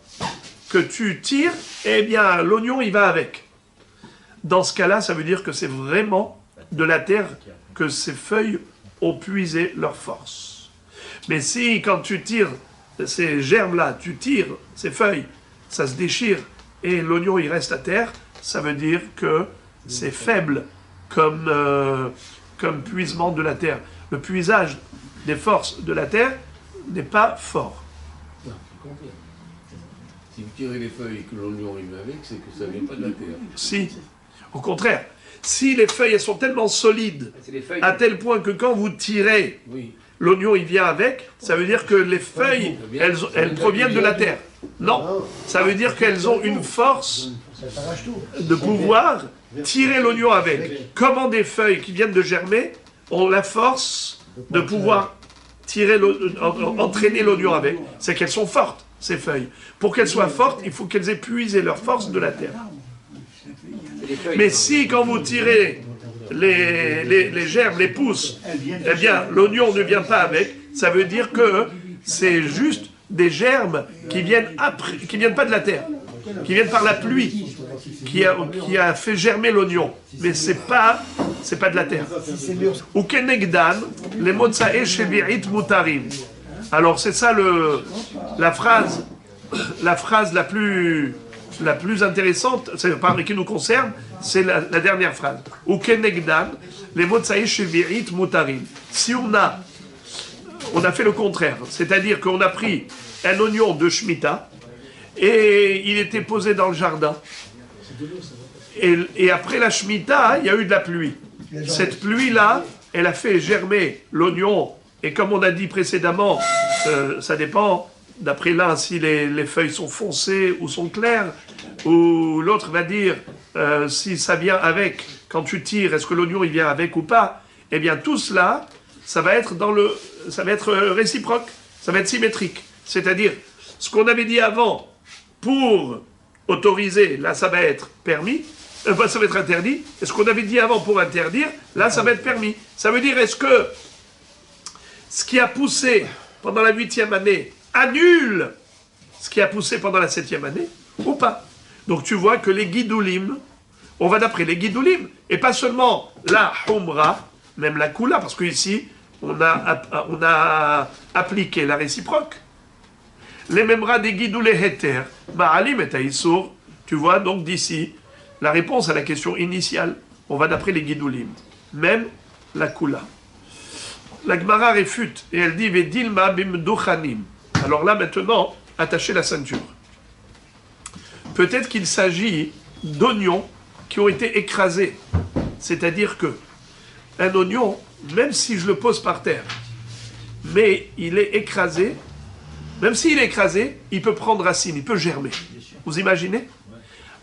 que tu tires, et bien l'oignon il va avec. Dans ce cas-là, ça veut dire que c'est vraiment de la terre que ces feuilles ont puisé leur force. Mais si quand tu tires ces germes-là, tu tires ces feuilles, ça se déchire et l'oignon il reste à terre, ça veut dire que c'est faible comme puisement de la terre. Le puisage des forces de la terre n'est pas fort. Si vous tirez les feuilles et que l'oignon arrive avec, c'est que ça ne vient pas de la terre. Si, au contraire, si les feuilles elles sont tellement solides, à tel point que quand vous tirez, l'oignon il vient avec, ça veut dire que les feuilles, elles proviennent de la terre. Non, ça veut dire qu'elles ont une force de pouvoir tirer l'oignon avec. Comment des feuilles qui viennent de germer ont la force de pouvoir entraîner l'oignon avec? C'est qu'elles sont fortes, ces feuilles. Pour qu'elles soient fortes, il faut qu'elles aient puisé leur force de la terre. Mais si, quand vous tirez les germes, les pousses, eh bien, l'oignon ne vient pas avec, ça veut dire que c'est juste des germes qui viennent pas de la terre, qui viennent par la pluie, qui a fait germer l'oignon. Mais c'est pas de la terre. Ou kenegdan, les motsae shevi'it mutarim. Alors c'est ça la phrase la plus intéressante, qui nous concerne, c'est la dernière phrase. Ou kenegdan, les motsae shevi'it mutarim. Si on a fait le contraire, c'est-à-dire qu'on a pris un oignon de Shemitah et il était posé dans le jardin. Et après la Shemitah, il y a eu de la pluie. Cette pluie-là, elle a fait germer l'oignon. Et comme on a dit précédemment, ça dépend, d'après l'un, si les feuilles sont foncées ou sont claires, ou l'autre va dire si ça vient avec, quand tu tires, est-ce que l'oignon il vient avec ou pas? Eh bien tout cela, ça va être réciproque, ça va être symétrique. C'est-à-dire, ce qu'on avait dit avant, pour autoriser, là ça va être permis, ça va être interdit, et ce qu'on avait dit avant pour interdire, là ça va être permis. Ça veut dire, est-ce que ce qui a poussé pendant la 8e année annule ce qui a poussé pendant la 7e année, ou pas? Donc tu vois que les guidoulim, on va d'après les guidoulim, et pas seulement la humra, même la kula, parce qu'ici, on a appliqué la réciproque. Les memra des guidoulé heter, ma'alim et aïsour, tu vois, donc d'ici, la réponse à la question initiale, on va d'après les guidoulim, même la kula. La Gemara réfute, et elle dit, Vedilma bimduchanim. Alors là, maintenant, attachez la ceinture. Peut-être qu'il s'agit d'oignons qui ont été écrasés. C'est-à-dire que un oignon, même si je le pose par terre, mais il est écrasé, même s'il est écrasé, il peut prendre racine, il peut germer. Vous imaginez?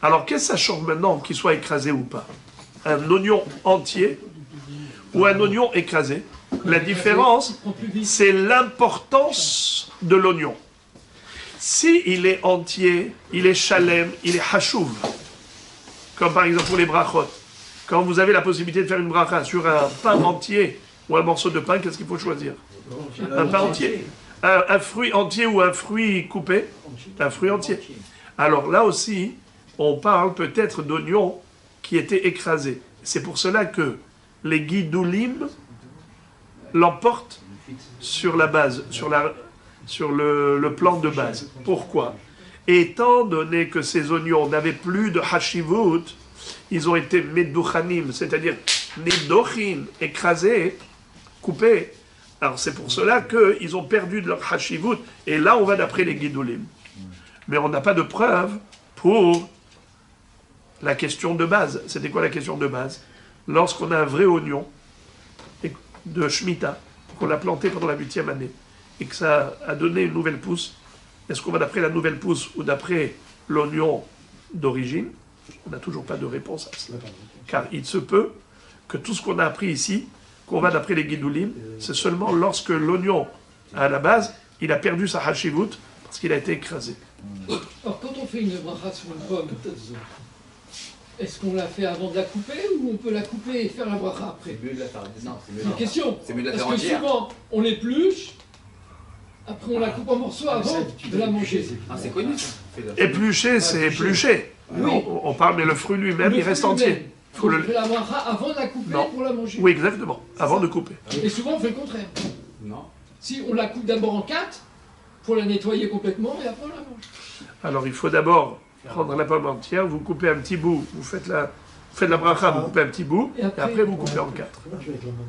Alors, qu'est-ce que ça change maintenant qu'il soit écrasé ou pas? Un oignon entier ou un oignon écrasé? La différence, c'est l'importance de l'oignon. Si il est entier, il est shalem, il est hachouv, comme par exemple pour les brachot. Quand vous avez la possibilité de faire une bracha sur un pain entier ou un morceau de pain, qu'est-ce qu'il faut choisir? Un pain entier. Un fruit entier ou un fruit coupé? Un fruit entier. Alors là aussi, on parle peut-être d'oignons qui étaient écrasés. C'est pour cela que les guidoulim l'emportent sur la base, sur le plan de base. Pourquoi? Étant donné que ces oignons n'avaient plus de hashivut, ils ont été meduchanim, c'est-à-dire nedochim, écrasés, coupés. Alors c'est pour cela qu'ils ont perdu de leur hashivut, et là on va d'après les guidoulim. Mais on n'a pas de preuve pour la question de base. C'était quoi la question de base? Lorsqu'on a un vrai oignon de Shemitah, qu'on a planté pendant la 8e année, et que ça a donné une nouvelle pousse, est-ce qu'on va d'après la nouvelle pousse ou d'après l'oignon d'origine? On n'a toujours pas de réponse à cela. Car il se peut que tout ce qu'on a appris ici, qu'on va d'après les guidoulim, c'est seulement lorsque l'oignon à la base, il a perdu sa hashivut parce qu'il a été écrasé. Alors, quand on fait une bracha sur une pomme, est-ce qu'on la fait avant de la couper ou on peut la couper et faire la bracha après? C'est mieux de la faire. Non, c'est mieux C'est une question. C'est mieux de la Parce faire que entière. souvent, on l'épluche, après on la coupe en morceaux avant de la manger. Ah, c'est connu ça. Éplucher, c'est éplucher. Oui. On parle, mais le fruit lui-même, Le il reste fruit entier. lui-même. Faut On le... fait la bracha avant de la couper Non. pour la manger. Oui, exactement, avant de couper. Et souvent, on fait le contraire. Non. Si on la coupe d'abord en 4 pour la nettoyer complètement et après on la mange. Alors, il faut d'abord prendre la pomme entière, vous coupez un petit bout, vous faites la bracha, vous coupez un petit bout, et après vous coupez en 4. Comment tu fais avec la main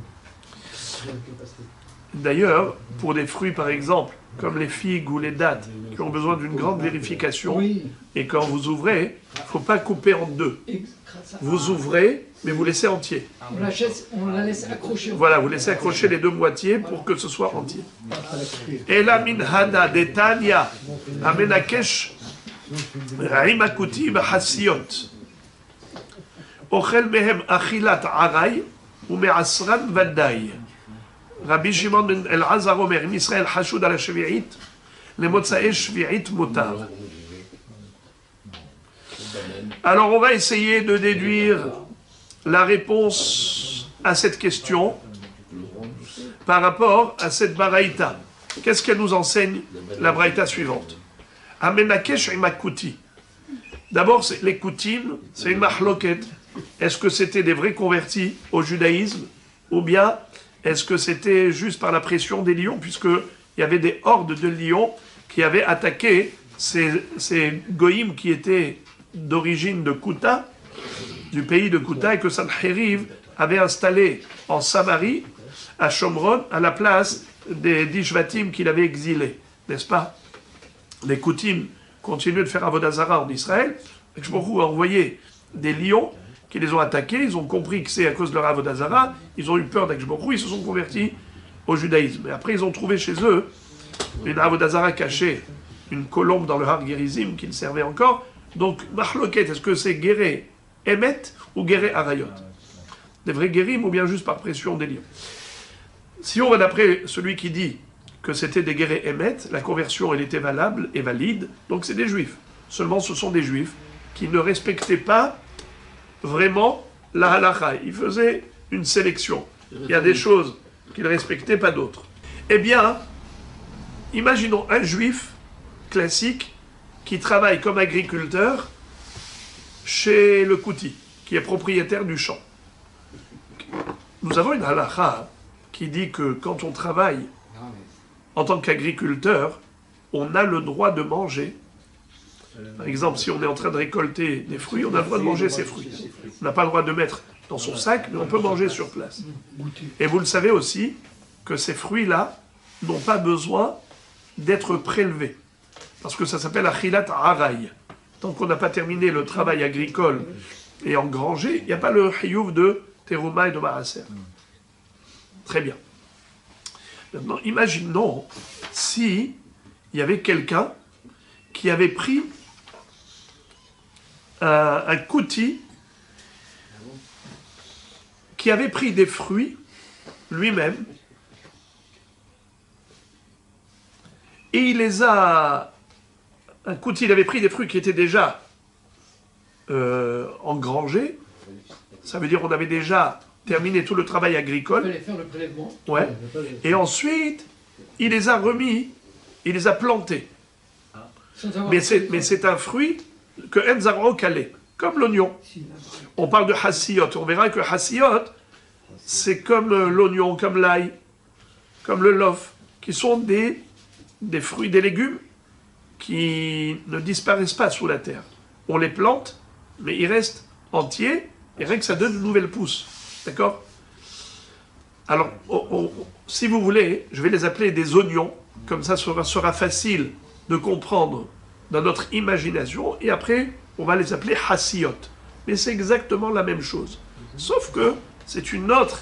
Avec le pastel. D'ailleurs, pour des fruits par exemple, comme les figues ou les dattes, qui ont besoin d'une grande vérification, Oui. et quand vous ouvrez, il ne faut pas couper en deux. Et grâce à- Vous ouvrez, mais vous laissez entier. on la laisse accrocher. Voilà, vous laissez accrocher les deux moitiés pour que ce soit entier. Et la minhada detania amenakesh rimakuti bahasiot. Ochel mehem achilat aray umeasran vadai. Rabbi Shimon ben Elazar Omer, אם ישראל חשוד על השביעית, למוצאי שביעית מותר. Alors on va essayer de déduire la réponse à cette question par rapport à cette baraïta. Qu'est-ce qu'elle nous enseigne, la baraïta suivante? Amenakesh imakuti. D'abord, les koutines, c'est une mahloket. Est-ce que c'était des vrais convertis au judaïsme ou bien est-ce que c'était juste par la pression des lions, puisqu'il y avait des hordes de lions qui avaient attaqué ces goïms qui étaient d'origine de Kouta, du pays de Kouta, et que Sancheriv avait installé en Samarie, à Shomron, à la place des 10 Shvatim qu'il avait exilés, n'est-ce pas? Les Koutim continuaient de faire Avodah Zarah en Israël, et je beaucoup envoyé des lions qui les ont attaqués, ils ont compris que c'est à cause de leur Avodah Zarah, ils ont eu peur d'Akshborou, ils se sont convertis au judaïsme. Et après, ils ont trouvé chez eux une Avodah Zarah cachée, une colombe dans le Har Gerizim qui le servait encore. Donc, Mahloket, est-ce que c'est Guéré Emet ou Guéré Arayot? Des vrais guérim ou bien juste par pression des lions? Si on va d'après celui qui dit que c'était des Guéré Emet, la conversion elle était valable et valide, donc c'est des juifs. Seulement ce sont des juifs qui ne respectaient pas vraiment la halakha. Ils faisaient une sélection. Il y a des choses qu'ils ne respectaient, pas d'autres. Eh bien, imaginons un juif classique qui travaille comme agriculteur chez le Kouti, qui est propriétaire du champ. Nous avons une halakha qui dit que quand on travaille en tant qu'agriculteur, on a le droit de manger. Par exemple, si on est en train de récolter des fruits, on a le droit de manger ces fruits. On n'a pas le droit de mettre dans son sac, mais on peut manger sur place. Et vous le savez aussi, que ces fruits-là n'ont pas besoin d'être prélevés. Parce que ça s'appelle achilat araï. Tant qu'on n'a pas terminé le travail agricole et engrangé, il n'y a pas le hiyuv de terouma et de maaser. Très bien. Maintenant, imaginons si il y avait quelqu'un qui avait pris un kouti, qui avait pris des fruits lui-même, et il les a... Un kouti, il avait pris des fruits qui étaient déjà engrangés, ça veut dire qu'on avait déjà terminé tout le travail Il agricole, fallait faire le prélèvement. ouais, et ensuite, il les a remis, il les a plantés. Sans avoir Mais c'est un fruit que Enzaro calé, comme l'oignon. On parle de hassiyot. On verra que hassiyot, c'est comme l'oignon, comme l'ail, comme le lof, qui sont des fruits, des légumes qui ne disparaissent pas sous la terre. On les plante, mais ils restent entiers, et rien que ça donne de nouvelles pousses. D'accord? Alors, si vous voulez, je vais les appeler des oignons, comme ça sera facile de comprendre dans notre imagination, et après, on va les appeler hassiyot. Mais c'est exactement la même chose. Sauf que c'est une autre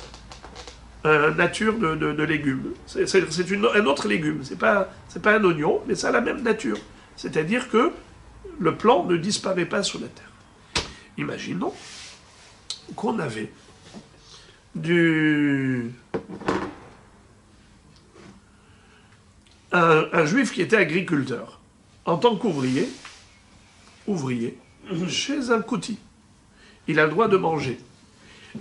nature de légumes. C'est un autre légume. C'est pas un oignon, mais ça a la même nature. C'est-à-dire que le plant ne disparaît pas sous la terre. Imaginons qu'on avait un juif qui était agriculteur, en tant qu'ouvrier, chez un kouti. Il a le droit de manger.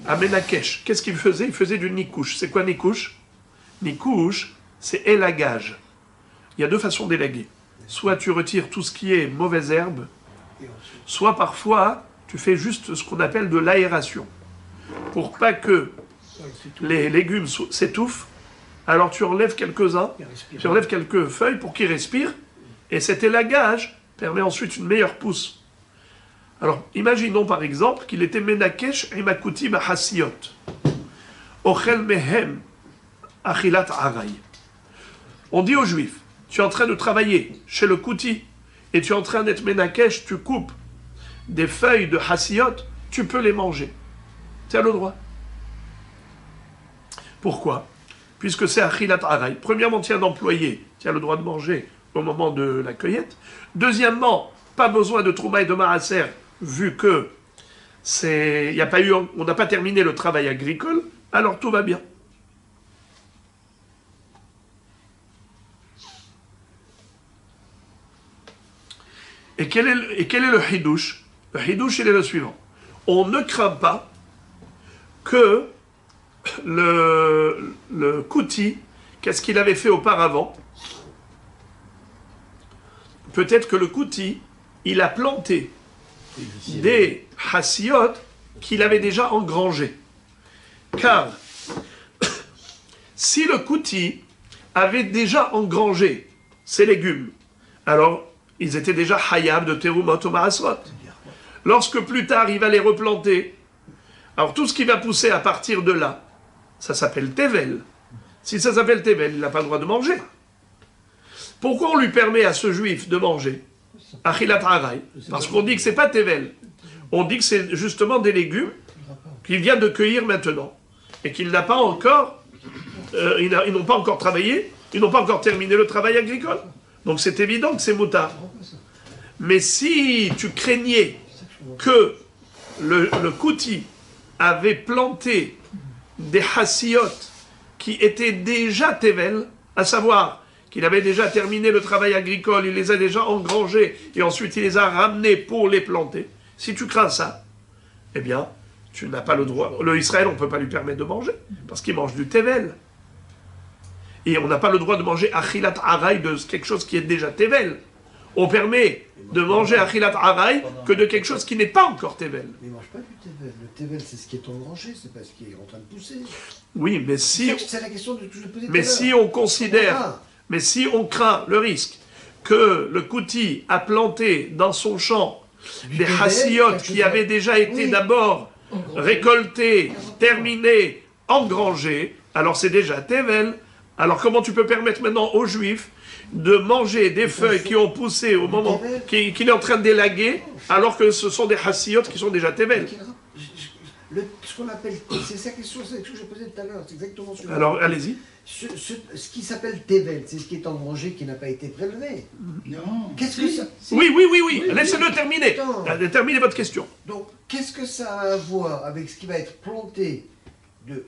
À Menakesh, qu'est-ce qu'il faisait? Il faisait du nikouche. C'est quoi nikouche? Nikouche, c'est élagage. Il y a deux façons d'élaguer. Soit tu retires tout ce qui est mauvaise herbe, soit parfois tu fais juste ce qu'on appelle de l'aération. Pour pas que les légumes s'étouffent, alors tu enlèves quelques-uns, tu enlèves quelques feuilles pour qu'ils respirent, et cet élagage permet ensuite une meilleure pousse. Alors, imaginons par exemple qu'il était Menakesh et Makuti Mahasiot. Ochel Mehem Achilat Aray. On dit aux Juifs, tu es en train de travailler chez le Kouti, et tu es en train d'être Menakesh, tu coupes des feuilles de Hasiot, tu peux les manger. Tu as le droit. Pourquoi? Puisque c'est Achilat Aray. Premièrement, tu es un employé, tu as le droit de manger au moment de la cueillette. Deuxièmement, pas besoin de Trouma et de Maaser, vu que on n'a pas terminé le travail agricole, alors tout va bien. Et quel est le hidouche? Le hidouche, il est le suivant. On ne craint pas que le kouti, qu'est-ce qu'il avait fait auparavant? Peut-être que le kouti, il a planté des hasiot qu'il avait déjà engrangés. Car si le kouti avait déjà engrangé ses légumes, alors ils étaient déjà hayab de terumot ou maasrot. Lorsque plus tard il va les replanter, alors tout ce qui va pousser à partir de là, ça s'appelle tevel. Si ça s'appelle tevel, il n'a pas le droit de manger. Pourquoi on lui permet à ce juif de manger Achilat Aray? Parce qu'on dit que c'est pas tevel. On dit que c'est justement des légumes qu'il vient de cueillir maintenant. Et qu'il n'a pas encore... ils n'ont pas encore travaillé, ils n'ont pas encore terminé le travail agricole. Donc c'est évident que c'est moutard. Mais si tu craignais que le kouti avait planté des hasiot qui étaient déjà tevel, à savoir qu'il avait déjà terminé le travail agricole, il les a déjà engrangés, et ensuite il les a ramenés pour les planter. Si tu crains ça, eh bien, tu n'as pas le droit. Le Israël, on ne peut pas lui permettre de manger, parce qu'il mange du tevel. Et on n'a pas le droit de manger achilat aray de quelque chose qui est déjà tevel. On permet de manger achilat aray que de quelque chose qui n'est pas encore tevel. Mais il ne mange pas du tevel. Le tevel, c'est ce qui est engrangé, c'est pas ce qui est en train de pousser. Oui, mais si... C'est la question que je posais tout à Mais l'heure. si on considère... Mais si on craint le risque que le kouti a planté dans son champ des hasiot qui avaient déjà été d'abord récoltés, terminés, engrangés, alors c'est déjà tevel. Alors comment tu peux permettre maintenant aux juifs de manger des feuilles qui ont poussé au moment qu'il est en train d'élaguer, alors que ce sont des hasiot qui sont déjà tevel? Ce qu'on appelle, c'est sa question, c'est ce que je posais tout à l'heure, c'est exactement ce que... Alors allez-y. Ce qui s'appelle tevel, c'est ce qui est engrangé, qui n'a pas été prélevé. Non. Qu'est-ce que ça... Oui. Laissez-le terminer. Terminez votre question. Donc, qu'est-ce que ça a à voir avec ce qui va être planté de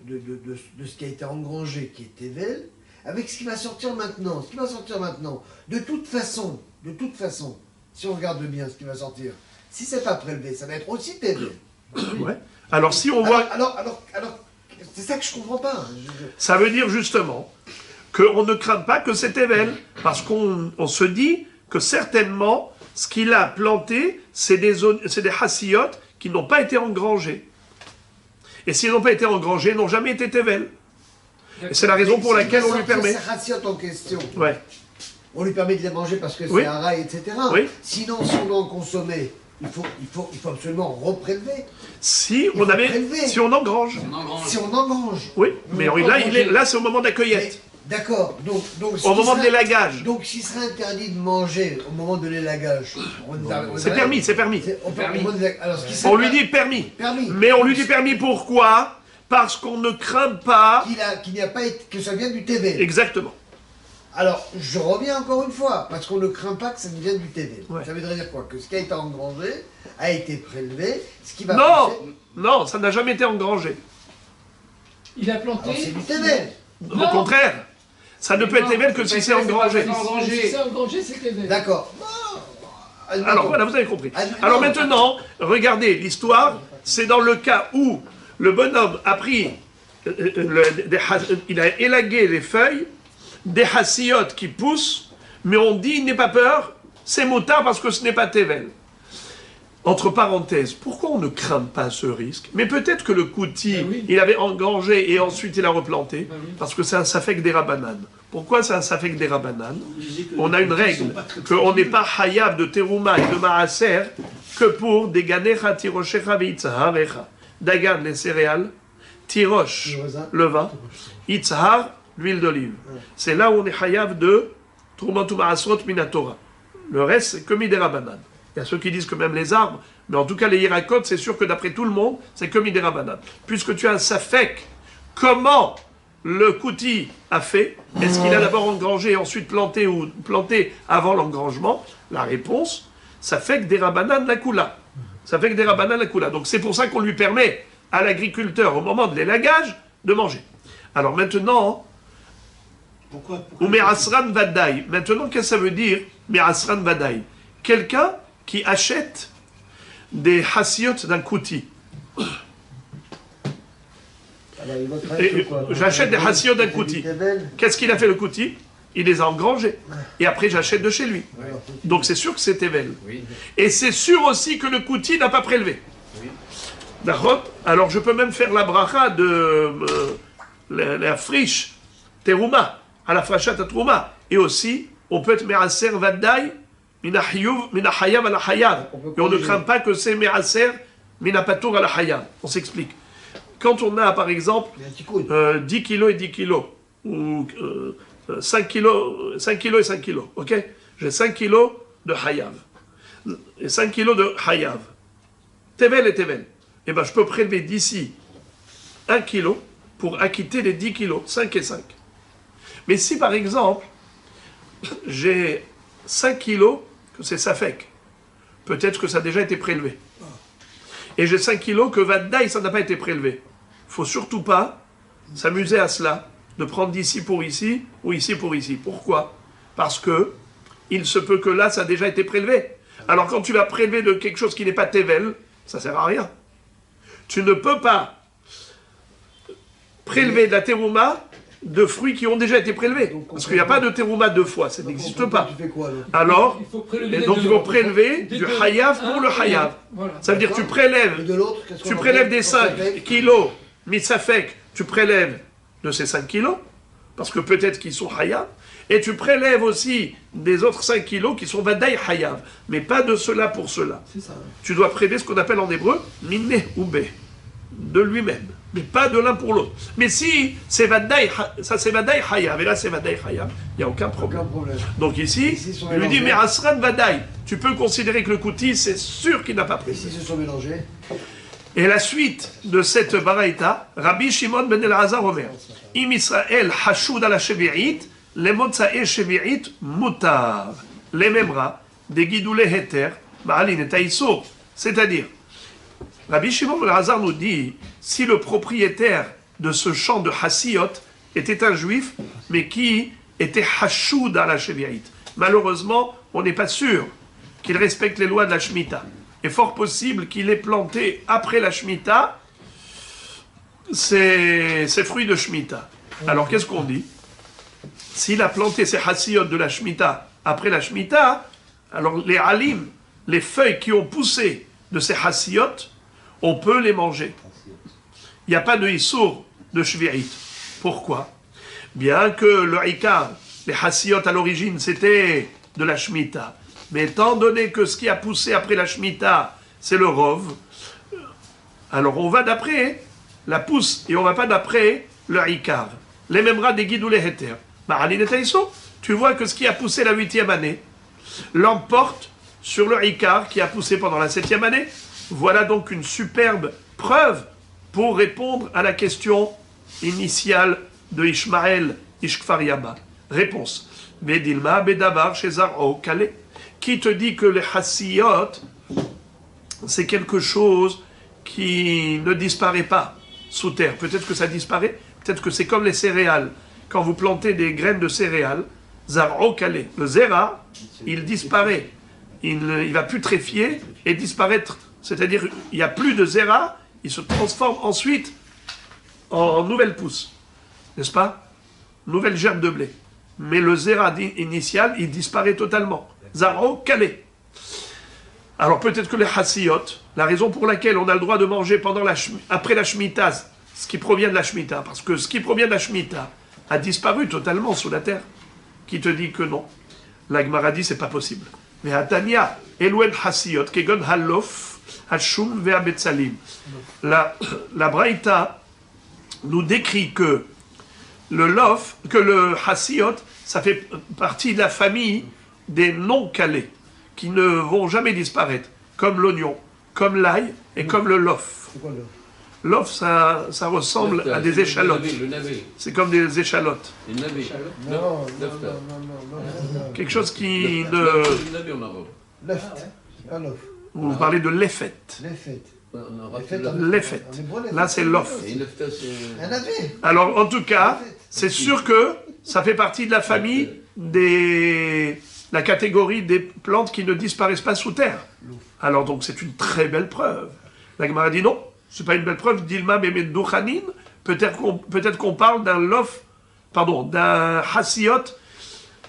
ce qui a été engrangé, qui est tevel, avec ce qui va sortir maintenant? Ce qui va sortir maintenant, de toute façon, si on regarde bien ce qui va sortir, si c'est pas prélevé, ça va être aussi tevel. Ouais. Alors si on voit... Alors, c'est ça que je comprends pas. Ça veut dire justement qu'on ne craint pas que c'est tevel, parce qu'on se dit que certainement, ce qu'il a planté, c'est des hasiot qui n'ont pas été engrangés. Et s'ils n'ont pas été engrangés, ils n'ont jamais été tevel. Et c'est la raison pour laquelle on lui permet. Ces hasiot en question. Ouais. On lui permet de les manger parce que Oui. c'est un rail, etc. Oui. Sinon, si on doit en consommer, il faut absolument reprélever. Si on engrange. Si on engrange. Oui, mais là c'est au moment de la cueillette. D'accord. Donc, Au moment de l'élagage. Donc, s'il serait interdit de manger au moment de l'élagage, C'est permis. On lui dit permis. Permis. Mais on lui dit permis pourquoi? Parce qu'on ne craint pas... qu'il n'y a pas été, que ça vienne du TV. Exactement. Alors, je reviens encore une fois, parce qu'on ne craint pas que ça ne vienne du TV. Ouais. Ça veut dire quoi? Que ce qui a été engrangé a été prélevé, ce qui va Non, ça n'a jamais été engrangé. Il a planté... Alors, c'est du TV. Au contraire, Ça ne peut être Tevel que si c'est engrangé. Si c'est engrangé, c'est Tevel. D'accord. Alors voilà, vous avez compris. Alors maintenant, regardez, l'histoire, c'est dans le cas où le bonhomme a pris, il a élagué les feuilles, des hassiotes qui poussent, mais on dit, n'aie pas peur, c'est motard parce que ce n'est pas Tevel. Entre parenthèses, pourquoi on ne craint pas ce risque? Mais peut-être que le Kouti, il avait engrangé et ensuite il a replanté, parce que c'est un safek des Rabbanan. Pourquoi c'est un safek des Rabbanan? On a une règle, qu'on n'est pas hayab de Terouma et de Maaser que pour des ganecha tiroshecha veitzharecha. Dagan, les céréales, tirosh, le vin, itzhar, l'huile d'olive. C'est là où on est hayab de Troumantou Maasrot Minatora. Le reste, c'est comme des Rabbanan. Il y a ceux qui disent que même les arbres, mais en tout cas les hirakot, c'est sûr que d'après tout le monde, c'est comme des Rabbanan. Puisque tu as un safek, comment le Kouti a fait? Est-ce qu'il a d'abord engrangé et ensuite planté ou planté avant l'engrangement? La réponse, ça fait que des Rabbanan la Kula. Ça fait que des Rabbanan la Kula. Donc c'est pour ça qu'on lui permet à l'agriculteur, au moment de l'élagage, de manger. Alors maintenant, ou Me'asran Vadaï. Maintenant, qu'est-ce que ça veut dire Me'asran Vadaï? Quelqu'un qui achète des hassiotes d'un Kouti. J'achète des hassiotes d'un Kouti. Qu'est-ce qu'il a fait le Kouti? Il les a engrangés. Et après, j'achète de chez lui. Donc c'est sûr que c'est Tevel. Et c'est sûr aussi que le Kouti n'a pas prélevé. D'accord? Alors je peux même faire la bracha de la friche Terouma, à la frachat à Trouma. Et aussi, on peut être Me'aser Vadaï, Minahayav à la Hayav. Et on ne craint pas que c'est Me'aser, Minapatour à la Hayav. On s'explique. Quand on a, par exemple, 10 kilos et 10 kilos, ou 5 kilos et 5 kilos, ok? J'ai 5 kilos de Hayav, et 5 kilos de Hayav. Tevel et Tevel. Eh bien, je peux prélever d'ici 1 kilo pour acquitter les 10 kilos, 5 et 5. Mais si, par exemple, j'ai 5 kilos, que c'est Safek, peut-être que ça a déjà été prélevé. Et j'ai 5 kilos que Vadaï, ça n'a pas été prélevé. Il ne faut surtout pas s'amuser à cela, de prendre d'ici pour ici, ou ici pour ici. Pourquoi? Parce que il se peut que là, ça a déjà été prélevé. Alors quand tu vas prélever de quelque chose qui n'est pas Tevel, ça ne sert à rien. Tu ne peux pas prélever de la terouma de fruits qui ont déjà été prélevés. Parce qu'il n'y a pas de terouma deux fois, ça n'existe pas. Alors, il faut prélever du hayav pour le hayav. Ça veut dire que tu prélèves des 5 kilos, mitzafek, tu prélèves de ces 5 kilos, parce que peut-être qu'ils sont hayav, et tu prélèves aussi des autres 5 kilos qui sont vadaï hayav, mais pas de cela pour cela. Tu dois prélever ce qu'on appelle en hébreu minne ou bé, de lui-même, mais pas de l'un pour l'autre. Mais si c'est vadaï, ça c'est vadaï hayav, et là c'est vadaï hayav, il n'y a aucun problème. Donc ici, il lui dit, mais asran vadaï, tu peux considérer que le kouti, c'est sûr qu'il n'a pas pris. S'ils se sont mélangés. Et la suite de cette baraïta, Rabbi Shimon ben Elazar Omer, Im Israël hashud ala shevi'it, les motzae shevi'it mutar, les memra, des gidoulé heter, ba'alin et taïsour. C'est-à-dire, Rabbi Shimon ben Elazar nous dit, si le propriétaire de ce champ de Hassiot était un juif, mais qui était hashud ala shevi'it. Malheureusement, on n'est pas sûr qu'il respecte les lois de la Shemitah. Il est fort possible qu'il ait planté après la Shemitah ses fruits de Shemitah. Alors qu'est-ce qu'on dit? S'il a planté ses hassiot de la Shemitah après la Shemitah, alors les halim, les feuilles qui ont poussé de ces hassiot, on peut les manger. Il n'y a pas de issour de shvi'it. Pourquoi? Bien que le ikar, les hassiot à l'origine, c'était de la Shemitah. Mais étant donné que ce qui a poussé après la Shemitah, c'est le rov, alors on va d'après la pousse et on ne va pas d'après le ikar. Les memras des guides ou les heter. Tu vois que ce qui a poussé la 8e année l'emporte sur le ikar qui a poussé pendant la 7e année. Voilà donc une superbe preuve pour répondre à la question initiale de Ishmaël Ishkfar Yaba. Réponse. Bedilma bedavar shezaro kale. Qui te dit que les hassiyot, c'est quelque chose qui ne disparaît pas sous terre? Peut-être que ça disparaît, peut-être que c'est comme les céréales quand vous plantez des graines de céréales, zar'o kalé, le zera, il disparaît. Il ne va putréfier et disparaître. C'est-à-dire, il n'y a plus de zera, il se transforme ensuite en nouvelle pousse. N'est-ce pas? Nouvelle gerbe de blé. Mais le zera initial, il disparaît totalement. Zar'o kalé. Alors peut-être que les hassiyot, la raison pour laquelle on a le droit de manger après la Shemitah, ce qui provient de la Shemitah, parce que ce qui provient de la Shemitah a disparu totalement sous la terre. Qui te dit que non? La Gemara dit c'est pas possible. Mais Atania, Elouen hassiyot, kegon halof, hashum ve'abetzalim. La Braïta nous décrit que le hassiyot, ça fait partie de la famille des non-calés, qui ne vont jamais disparaître, comme l'oignon, comme l'ail et comme le lof. C'est quoi l'off? L'off, ça ressemble à des échalotes. Le navet. C'est comme des échalotes. Le navet. Non, Quelque chose qui Le ne... navet en arabe. Left, pas l'off. Vous parlez de l'effet. L'effet. En arabe, L'effet, c'est L'effet. en hébreu, l'effet, Là, c'est l'off. Et une lefta, c'est... Un navet. Alors, en tout cas, c'est sûr que ça fait partie de la famille la catégorie des plantes qui ne disparaissent pas sous terre. Alors, donc, c'est une très belle preuve. La Gemara dit non, c'est pas une belle preuve. Dilma Memedouchanin, peut-être qu'on parle d'un hassiyot,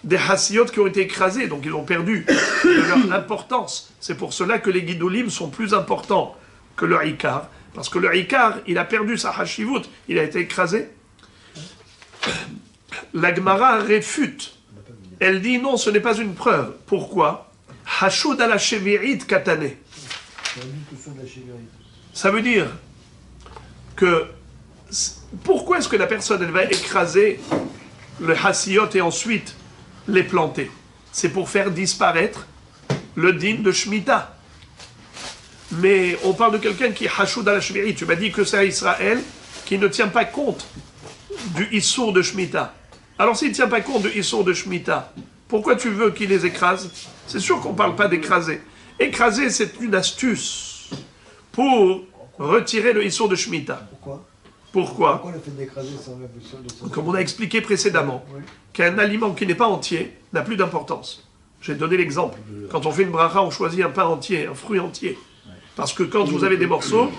des hassiyot qui ont été écrasés, donc ils ont perdu de leur importance. C'est pour cela que les guidoulim sont plus importants que le Ikar, parce que le Ikar, il a perdu sa hashivut, il a été écrasé. La Gemara réfute. Elle dit non, ce n'est pas une preuve. Pourquoi? Hashud ala shevi'it katane. Ça veut dire que pourquoi est-ce que la personne elle va écraser le hassiyot et ensuite les planter? C'est pour faire disparaître le din de Shemitah. Mais on parle de quelqu'un qui est hashud ala shevi'it. Tu m'as dit que c'est à Israël qui ne tient pas compte du issour de Shemitah. Alors s'il ne tient pas compte du issour de Shemitah, pourquoi tu veux qu'il les écrase? C'est sûr qu'on ne parle pas d'écraser. Écraser, c'est une astuce pour retirer le issour de Shemitah. Pourquoi? Pourquoi le fait d'écraser sans l'impulsion de son... Comme on a expliqué précédemment, qu'un aliment qui n'est pas entier n'a plus d'importance. J'ai donné l'exemple. Quand on fait une bracha, on choisit un pain entier, un fruit entier. Parce que quand vous avez des morceaux,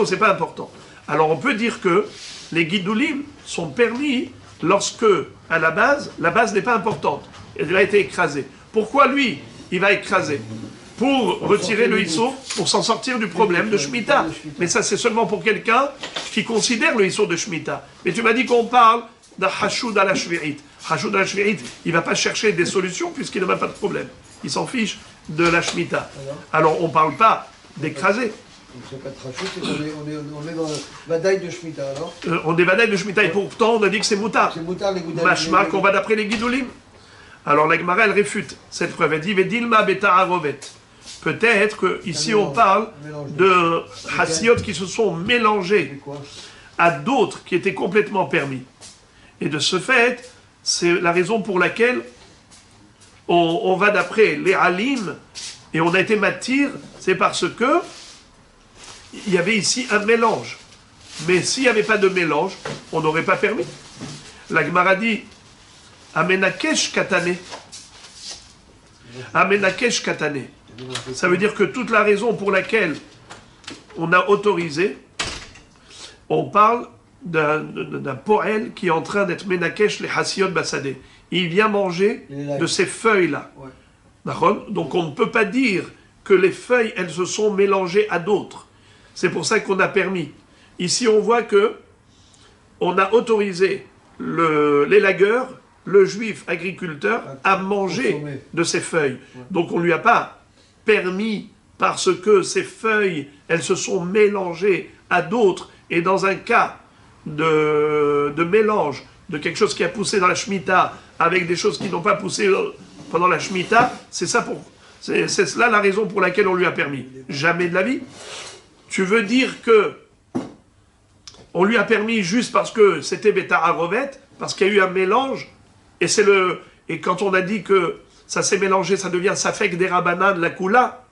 c'est pas important. Alors on peut dire que les guidoulim sont permis lorsque, à la base n'est pas importante. Elle a été écrasée. Pourquoi lui, il va écraser? Pour retirer le issour, pour s'en sortir du problème de Shemitah. Mais ça, c'est seulement pour quelqu'un qui considère le issour de Shemitah. Mais tu m'as dit qu'on parle d'un hashud ala shvi'it. Hashud ala shvi'it, il ne va pas chercher des solutions puisqu'il n'a pas de problème. Il s'en fiche de la Shemitah. Alors, on ne parle pas d'écraser. C'est pas de rachou, c'est qu'on est dans le badaï de Shemitah, alors. On est badaï de Shemitah et pourtant, on a dit que c'est moutard. C'est moutard, les goudaïs. Mashma, qu'on va d'après les guidoulim. Alors, la Gemara, elle réfute cette preuve. Elle dit, Vedilma beta arovet. Peut-être qu'ici on parle de hassiyot qui se sont mélangés à d'autres qui étaient complètement permis. Et de ce fait, c'est la raison pour laquelle on va d'après les alim et on a été matir, c'est parce que il y avait ici un mélange. Mais s'il n'y avait pas de mélange, on n'aurait pas permis. La Gemara dit Amenakesh katane. Amenakesh katane. Ça veut dire que toute la raison pour laquelle on a autorisé, on parle d'un poël qui est en train d'être menakesh les hassiyot basadé. Il vient manger de ces feuilles-là. Donc on ne peut pas dire que les feuilles, elles se sont mélangées à d'autres. C'est pour ça qu'on a permis. Ici, on voit que on a autorisé l'élagueur, le juif agriculteur, à manger de ces feuilles. Donc on ne lui a pas permis parce que ces feuilles, elles se sont mélangées à d'autres. Et dans un cas de mélange de quelque chose qui a poussé dans la Shemitah avec des choses qui n'ont pas poussé pendant la Shemitah, c'est cela la raison pour laquelle on lui a permis. Jamais de la vie. Tu veux dire que on lui a permis juste parce que c'était Beta Arovet, parce qu'il y a eu un mélange, et quand on a dit que ça s'est mélangé, ça devient Safek des Rabanan, la Kula.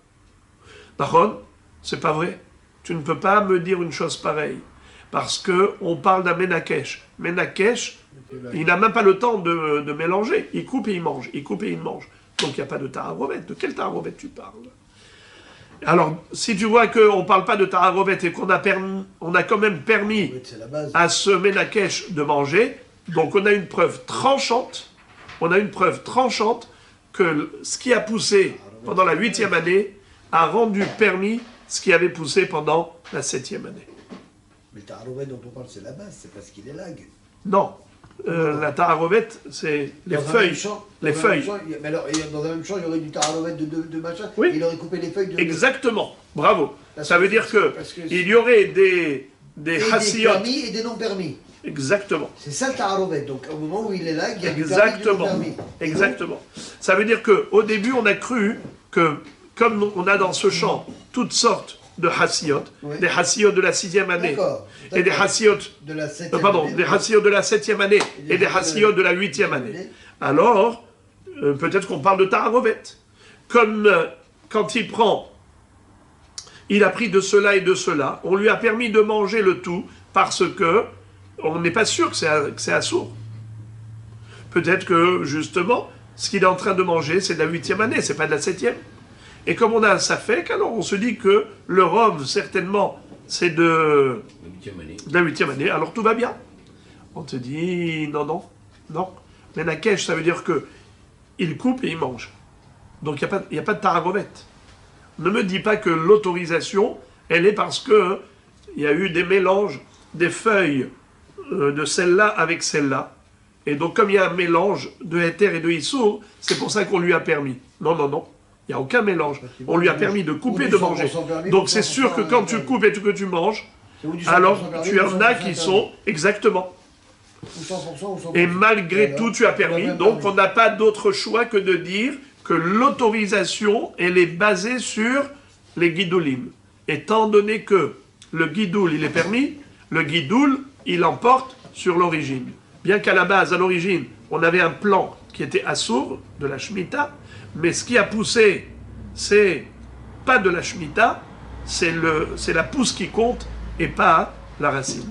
Baron, c'est pas vrai. Tu ne peux pas me dire une chose pareille. parce qu'on parle d'un Menakesh. Menakesh, il n'a même pas le temps de mélanger. Il coupe et il mange. Il coupe et il mange. Donc il n'y a pas de Taharovet. De quel Taharovet tu parles? Alors, si tu vois qu'on ne parle pas de Taharovet et qu'on a quand même permis à ce Menakesh de manger, donc on a une preuve tranchante, que ce qui a poussé pendant la 8e année a rendu permis ce qui avait poussé pendant la 7e année. Mais le Taharovet dont on parle, c'est la base, c'est parce qu'il est lag. Non. La Taharovet, c'est les feuilles. Les feuilles. Mais alors, dans un même champ, il y aurait du Taharovet de machin. Oui. Il aurait coupé les feuilles de... Exactement. Bravo. Ça veut dire parce que il y aurait des hassiyot. Des permis et des non permis. Exactement. C'est ça le Taharovet. Donc au moment où il est là, il y a Exactement. du permis. Exactement. Ça veut dire qu'au début, on a cru que, comme on a dans ce champ toutes sortes de hassiyot, des hassiyot de la 6e année, et des hassiyot de la 7e année, des hassiyot de la 7e année, et des hassiyot de la 8e année. Alors, peut-être qu'on parle de Taharovet. Comme quand il a pris de cela et de cela, on lui a permis de manger le tout parce que on n'est pas sûr que c'est assourd. Peut-être que, justement, ce qu'il est en train de manger, c'est de la 8e année, c'est pas de la 7e. Et comme on a un safek, alors on se dit que le rhum, certainement, c'est de la 8e année, alors tout va bien. On te dit, non. Mais Nakesh, ça veut dire que il coupe et il mange. Donc il n'y a pas de Taharovet. Ne me dis pas que l'autorisation, elle est parce que il y a eu des mélanges des feuilles de celle-là avec celle-là. Et donc comme il y a un mélange de Héter et de Issour, c'est pour ça qu'on lui a permis. Non. Il n'y a aucun mélange. On lui a permis de couper, de manger. Donc c'est sûr que quand tu coupes et que tu manges, alors tu en as qui sont exactement. Et malgré tout, tu as permis. Donc on n'a pas d'autre choix que de dire que l'autorisation, elle est basée sur les guidoulim. Étant donné que le guidoul, il est permis, le guidoul, il emporte sur l'origine. Bien qu'à la base, à l'origine, on avait un plan qui était assourd de la Shemitah, mais ce qui a poussé, c'est pas de la Shemitah, c'est la pousse qui compte et pas la racine.